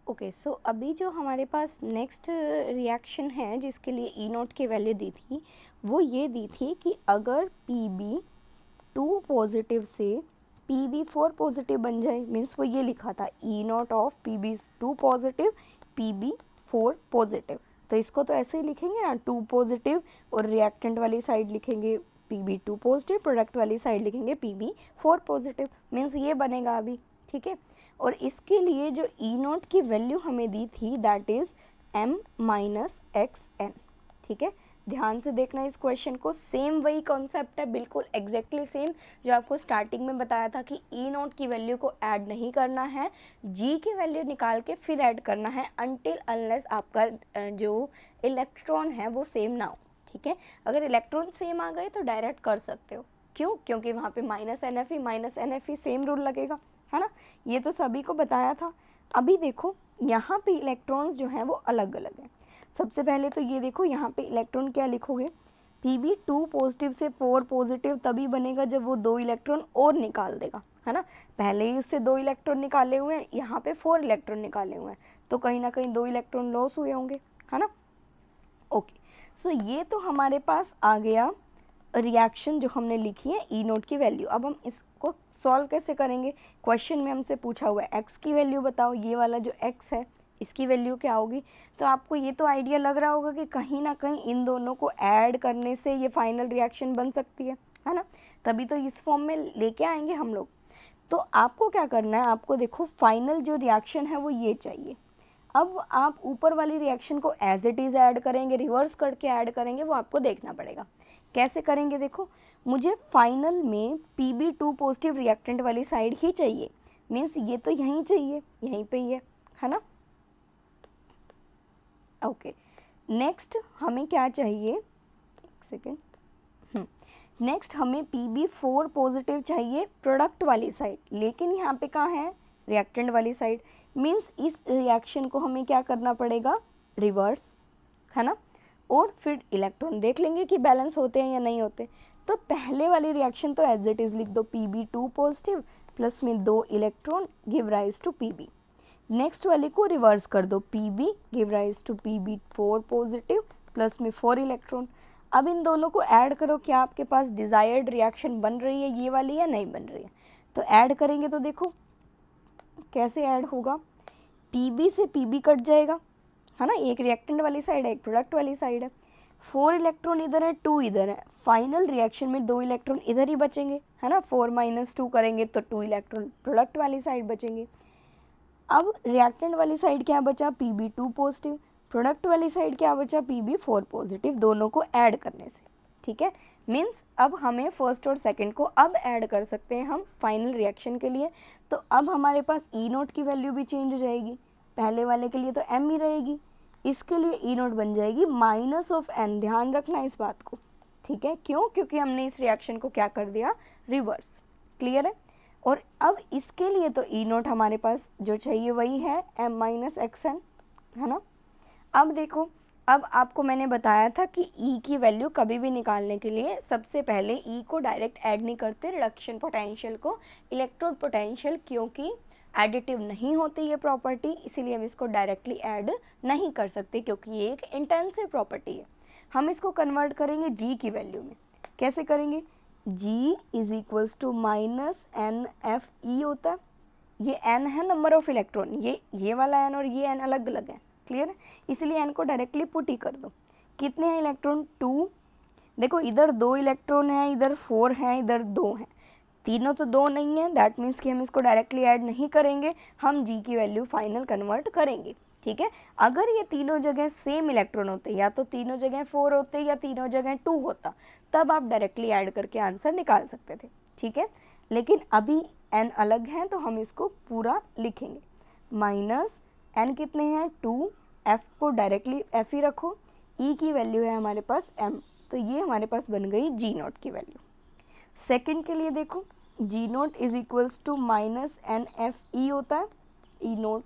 S1: okay, so अभी जो हमारे पास नेक्स्ट रिएक्शन है जिसके लिए ई नोट की वैल्यू दी थी, वो ये दी थी कि अगर Pb2 पॉजिटिव से Pb4 पॉजिटिव बन जाए, मीन्स वो ये लिखा था E naught of Pb2 positive Pb4 positive, तो इसको तो ऐसे ही लिखेंगे ना, 2 पॉजिटिव और रिएक्टेंट वाली साइड लिखेंगे Pb2 पॉजिटिव, प्रोडक्ट वाली साइड लिखेंगे Pb4 पॉजिटिव, मीन्स ये बनेगा अभी। ठीक है, और इसके लिए जो ई नोट की वैल्यू हमें दी थी दैट इज m-xn। ठीक है, ध्यान से देखना इस क्वेश्चन को, सेम वही कॉन्सेप्ट है, बिल्कुल एग्जैक्टली सेम जो आपको स्टार्टिंग में बताया था कि ई नोट की वैल्यू को ऐड नहीं करना है, जी की वैल्यू निकाल के फिर ऐड करना है अनटिल अनलेस आपका जो इलेक्ट्रॉन है वो सेम ना हो। ठीक है, अगर इलेक्ट्रॉन सेम आ गए तो डायरेक्ट कर सकते हो, क्यों, क्योंकि वहाँ पे -NFe सेम रूल लगेगा, है ना, ये तो सभी को बताया था। अभी देखो यहाँ पे इलेक्ट्रॉन्स जो हैं वो अलग अलग हैं। सबसे पहले तो ये देखो यहाँ पे इलेक्ट्रॉन क्या लिखोगे, Pb2 पॉजिटिव से 4 पॉजिटिव तभी बनेगा जब वो 2 इलेक्ट्रॉन और निकाल देगा, है ना, पहले ही उससे 2 इलेक्ट्रॉन निकाले हुए हैं, यहाँ पे 4 इलेक्ट्रॉन निकाले हुए हैं, तो कहीं ना कहीं 2 इलेक्ट्रॉन लॉस हुए होंगे, है ना। ओके, सो ये तो हमारे पास आ गया रिएक्शन जो हमने लिखी है ई नोट की वैल्यू। अब हम इसको सॉल्व कैसे करेंगे, क्वेश्चन में हमसे पूछा हुआ है x की वैल्यू बताओ, ये वाला जो x है इसकी वैल्यू क्या होगी। तो आपको ये तो आइडिया लग रहा होगा कि कहीं ना कहीं इन दोनों को ऐड करने से ये फाइनल रिएक्शन बन सकती है ना, तभी तो इस फॉर्म में लेके आएंगे हम लोग। तो आपको क्या करना है, आपको देखो फाइनल जो रिएक्शन है वो ये चाहिए। अब आप ऊपर वाली रिएक्शन को एज इट इज़ ऐड करेंगे, रिवर्स करके ऐड करेंगे, वो आपको देखना पड़ेगा कैसे करेंगे। देखो मुझे फाइनल में Pb2 पॉजिटिव रिएक्टेंट वाली साइड ही चाहिए, मीन्स ये तो यहीं चाहिए, यहीं पे ही है ना। ओके, नेक्स्ट हमें क्या चाहिए, एक सेकेंड, नेक्स्ट हमें Pb4 पॉजिटिव चाहिए प्रोडक्ट वाली साइड, लेकिन यहाँ पे कहाँ है, रिएक्टेंट वाली साइड, मीन्स इस रिएक्शन को हमें क्या करना पड़ेगा, रिवर्स, है ना, और फिर इलेक्ट्रॉन देख लेंगे कि बैलेंस होते हैं या नहीं होते। तो पहले वाली रिएक्शन तो एज इट इज़ लिख दो, Pb2 पॉजिटिव प्लस में 2 electron give rise to Pb। Next वाले को रिवर्स कर दो, Pb give rise to Pb4 positive plus में 4 इलेक्ट्रॉन। अब इन दोनों को ऐड करो, क्या आपके पास डिज़ायर्ड रिएक्शन बन रही है ये वाली या नहीं बन रही है। तो ऐड करेंगे तो देखो कैसे ऐड होगा, Pb से Pb कट जाएगा, है ना, एक रिएक्टेंट वाली साइड है एक प्रोडक्ट वाली साइड है। 4 इलेक्ट्रॉन इधर है 2 इधर है, फाइनल रिएक्शन में 2 इलेक्ट्रॉन इधर ही बचेंगे, है ना, 4 - 2 करेंगे तो 2 इलेक्ट्रॉन प्रोडक्ट वाली साइड बचेंगे। अब रिएक्टेंट वाली साइड क्या बचा, Pb2 पॉजिटिव, प्रोडक्ट वाली साइड क्या बचा, Pb4 पॉजिटिव, दोनों को ऐड करने से, ठीक है। मीन्स अब हमें फर्स्ट और सेकंड को अब ऐड कर सकते हैं हम फाइनल रिएक्शन के लिए। तो अब हमारे पास E0 की वैल्यू भी चेंज हो जाएगी, पहले वाले के लिए तो m ही रहेगी, इसके लिए E0 बन जाएगी -n। ध्यान रखना इस बात को, ठीक है, क्यों, क्योंकि हमने इस रिएक्शन को क्या कर दिया, रिवर्स। क्लियर है। और अब इसके लिए तो E0 हमारे पास जो चाहिए वही है m - xn, है ना। अब देखो, अब आपको मैंने बताया था कि E की वैल्यू कभी भी निकालने के लिए सबसे पहले E को डायरेक्ट ऐड नहीं करते रिडक्शन पोटेंशियल को इलेक्ट्रोड पोटेंशियल, क्योंकि एडिटिव नहीं होती ये प्रॉपर्टी, इसीलिए हम इसको डायरेक्टली ऐड नहीं कर सकते, क्योंकि ये एक इंटेंसिव प्रॉपर्टी है। हम इसको कन्वर्ट करेंगे G की वैल्यू में। कैसे करेंगे, G is equals to -nFe होता है, ये n है नंबर ऑफ इलेक्ट्रॉन, ये वाला n और ये n अलग अलग है, क्लियर है, इसलिए n को डायरेक्टली पुट ही कर दो। कितने हैं इलेक्ट्रॉन, 2। देखो इधर 2 इलेक्ट्रॉन है, इधर 4 है, इधर 2 है, तीनों तो 2 नहीं है, दैट मीन्स कि हम इसको डायरेक्टली ऐड नहीं करेंगे, हम G की वैल्यू फाइनल कन्वर्ट करेंगे, ठीक है। अगर ये तीनों जगह सेम इलेक्ट्रॉन होते, या तो तीनों जगह 4 होते या तीनों जगह 2 होता, तब आप डायरेक्टली ऐड करके आंसर निकाल सकते थे, ठीक है। लेकिन अभी n अलग है तो हम इसको पूरा लिखेंगे, -n कितने हैं, 2, f को डायरेक्टली f ही रखो, E की वैल्यू है हमारे पास m, तो ये हमारे पास बन गई G0 की वैल्यू। सेकंड के लिए देखो, G0 is equals to -nFe होता है, E0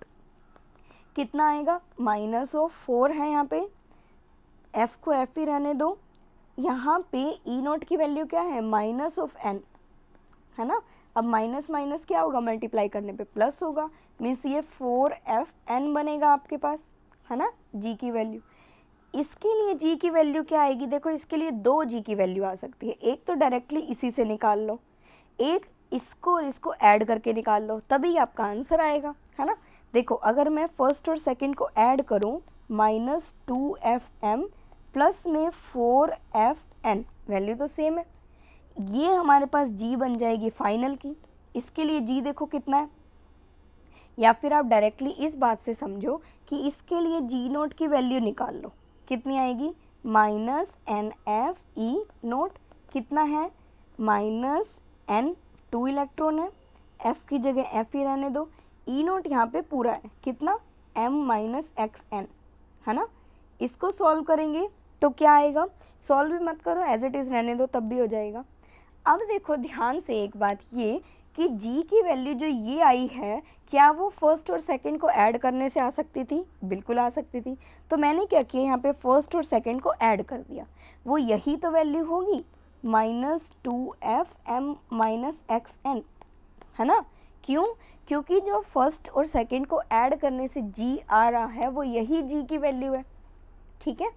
S1: कितना आएगा, -4 है यहाँ पे, f को f ही रहने दो, यहाँ पे E0 की वैल्यू क्या है, -n, है ना। अब माइनस माइनस क्या होगा, मल्टीप्लाई करने पे प्लस होगा, मीन्स ये 4Fn बनेगा आपके पास, है ना, G की वैल्यू। इसके लिए G की वैल्यू क्या आएगी, देखो इसके लिए 2 G की वैल्यू आ सकती है, एक तो डायरेक्टली इसी से निकाल लो, एक इसको और इसको ऐड करके निकाल लो, तभी आपका आंसर आएगा, है ना। देखो अगर मैं फर्स्ट और सेकंड को ऐड करूं, -2Fm प्लस में 4Fn, वैल्यू तो सेम है, ये हमारे पास G बन जाएगी फाइनल की। इसके लिए G देखो कितना है, या फिर आप डायरेक्टली इस बात से समझो कि इसके लिए G0 की वैल्यू निकाल लो, कितनी आएगी, -nFe0, कितना है, -n, 2 इलेक्ट्रॉन है, F की जगह F ही रहने दो, E0 यहाँ पे पूरा है, कितना, m - xn, है ना। इसको सॉल्व करेंगे तो क्या आएगा, सॉल्व भी मत करो, एज इट इज़ रहने दो, तब भी हो जाएगा। अब देखो ध्यान से एक बात ये कि G की वैल्यू जो ये आई है, क्या वो फर्स्ट और सेकंड को ऐड करने से आ सकती थी, बिल्कुल आ सकती थी। तो मैंने क्या किया, यहाँ पे फर्स्ट और सेकंड को ऐड कर दिया, वो यही तो वैल्यू होगी, -2Fm - xn, है ना। क्यों, क्योंकि जो फर्स्ट और सेकंड को ऐड करने से G आ रहा है वो यही G की वैल्यू है, ठीक है।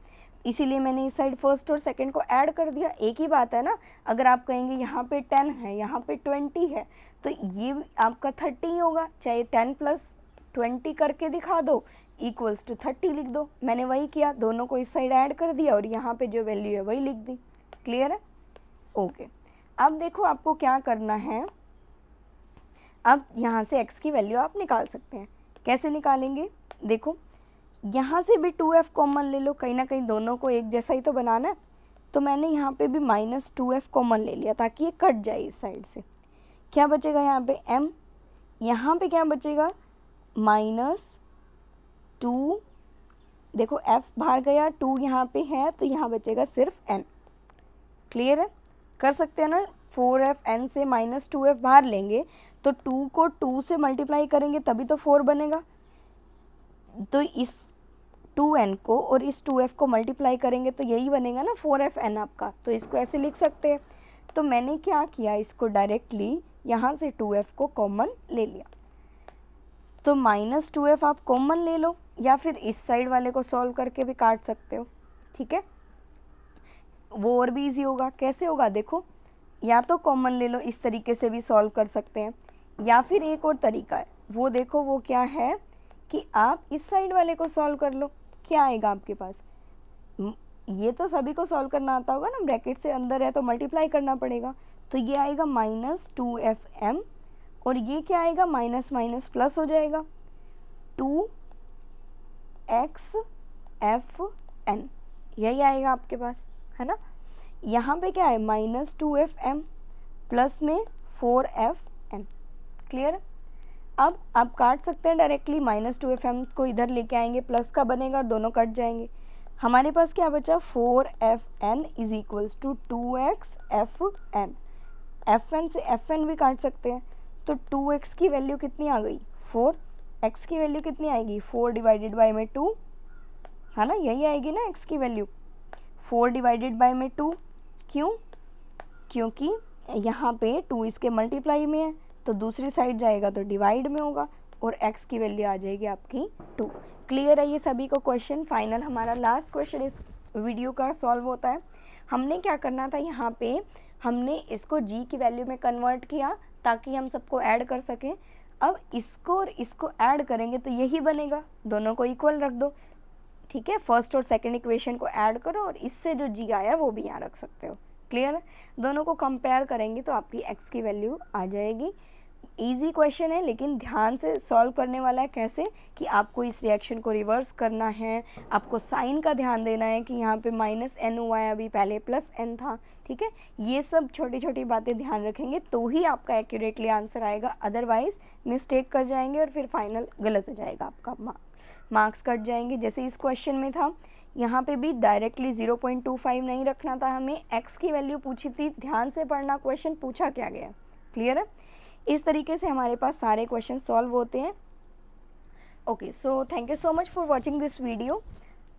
S1: इसीलिए मैंने इस साइड फर्स्ट और सेकंड को ऐड कर दिया, एक ही बात है ना। अगर आप कहेंगे यहाँ पे 10 है, यहाँ पे 20 है, तो ये आपका 30 ही होगा, चाहे 10 + 20 करके दिखा दो, इक्वल्स टू 30 लिख दो। मैंने वही किया, दोनों को इस साइड ऐड कर दिया और यहाँ पे जो वैल्यू है वही लिख दी। क्लियर है, ओके। अब देखो आपको क्या करना है, अब यहाँ से x की वैल्यू आप निकाल सकते हैं। कैसे निकालेंगे, देखो यहाँ से भी 2F कॉमन ले लो, कहीं ना कहीं दोनों को एक जैसा ही तो बनाना है, तो मैंने यहाँ पे भी -2F कॉमन ले लिया ताकि ये कट जाए इस साइड से। क्या बचेगा यहाँ पे m, यहाँ पे क्या बचेगा -2, देखो F बाहर गया, 2 यहाँ पे है, तो यहाँ बचेगा सिर्फ n। क्लियर है, कर सकते हैं ना, 4Fn से -2F बाहर लेंगे तो 2 को 2 से मल्टीप्लाई करेंगे तभी तो 4 बनेगा, तो इस 2n को और इस 2f को मल्टीप्लाई करेंगे तो यही बनेगा ना 4Fn आपका, तो इसको ऐसे लिख सकते हैं। तो मैंने क्या किया, इसको डायरेक्टली यहाँ से 2f को कॉमन ले लिया, तो -2f आप कॉमन ले लो या फिर इस साइड वाले को सॉल्व करके भी काट सकते हो, ठीक है। वो और भी इजी होगा। कैसे होगा देखो, या तो कॉमन ले लो, इस तरीके से भी सॉल्व कर सकते हैं, या फिर एक और तरीका है, वो देखो वो क्या है कि आप इस साइड वाले को सॉल्व कर लो। क्या आएगा आपके पास, ये तो सभी को सॉल्व करना आता होगा ना, ब्रैकेट से अंदर है तो मल्टीप्लाई करना पड़ेगा, तो ये आएगा -2fm, और ये क्या आएगा, माइनस माइनस प्लस हो जाएगा, 2xfn, यही आएगा आपके पास, है ना। यहाँ पे क्या है, -2fm प्लस में 4fn, क्लियर। अब आप काट सकते हैं डायरेक्टली, -2fm को इधर लेके आएंगे, प्लस का बनेगा और दोनों कट जाएंगे। हमारे पास क्या बचा, 4fn is equals to 2xfn, fn से fn भी काट सकते हैं, तो 2x की वैल्यू कितनी आ गई, 4, x की वैल्यू कितनी आएगी, 4 डिवाइडेड बाय में 2, है ना, यही आएगी ना x की वैल्यू, 4 डिवाइडेड बाय में 2, क्यों, क्योंकि यहाँ पे 2 इसके मल्टीप्लाई में है, तो दूसरी साइड जाएगा तो डिवाइड में होगा, और x की वैल्यू आ जाएगी आपकी 2। क्लियर है ये सभी को क्वेश्चन। फाइनल हमारा लास्ट क्वेश्चन इस वीडियो का सॉल्व होता है। हमने क्या करना था, यहाँ पे हमने इसको g की वैल्यू में कन्वर्ट किया ताकि हम सबको ऐड कर सकें। अब इसको और इसको ऐड करेंगे तो यही बनेगा, दोनों को इक्वल रख दो, ठीक है। फर्स्ट और सेकंड इक्वेशन को ऐड करो और इससे जो g आया वो भी यहाँ रख सकते हो, क्लियर है। दोनों को कंपेयर करेंगे तो आपकी x की वैल्यू आ जाएगी। इजी क्वेश्चन है, लेकिन ध्यान से सॉल्व करने वाला है। कैसे कि आपको इस रिएक्शन को रिवर्स करना है, आपको साइन का ध्यान देना है कि यहाँ पे -n हुआ है, अभी पहले +n था, ठीक है। ये सब छोटी छोटी बातें ध्यान रखेंगे तो ही आपका एक्यूरेटली आंसर आएगा, अदरवाइज मिस्टेक कर जाएंगे और फिर फाइनल गलत हो जाएगा, आपका मार्क्स कट जाएंगे। जैसे इस क्वेश्चन में था, यहाँ पे भी डायरेक्टली 0.25 नहीं रखना था, हमें x की वैल्यू पूछी थी। ध्यान से पढ़ना, क्वेश्चन पूछा क्या गया, क्लियर है। इस तरीके से हमारे पास सारे क्वेश्चन सॉल्व होते हैं। Okay, so thank you so much for watching this video.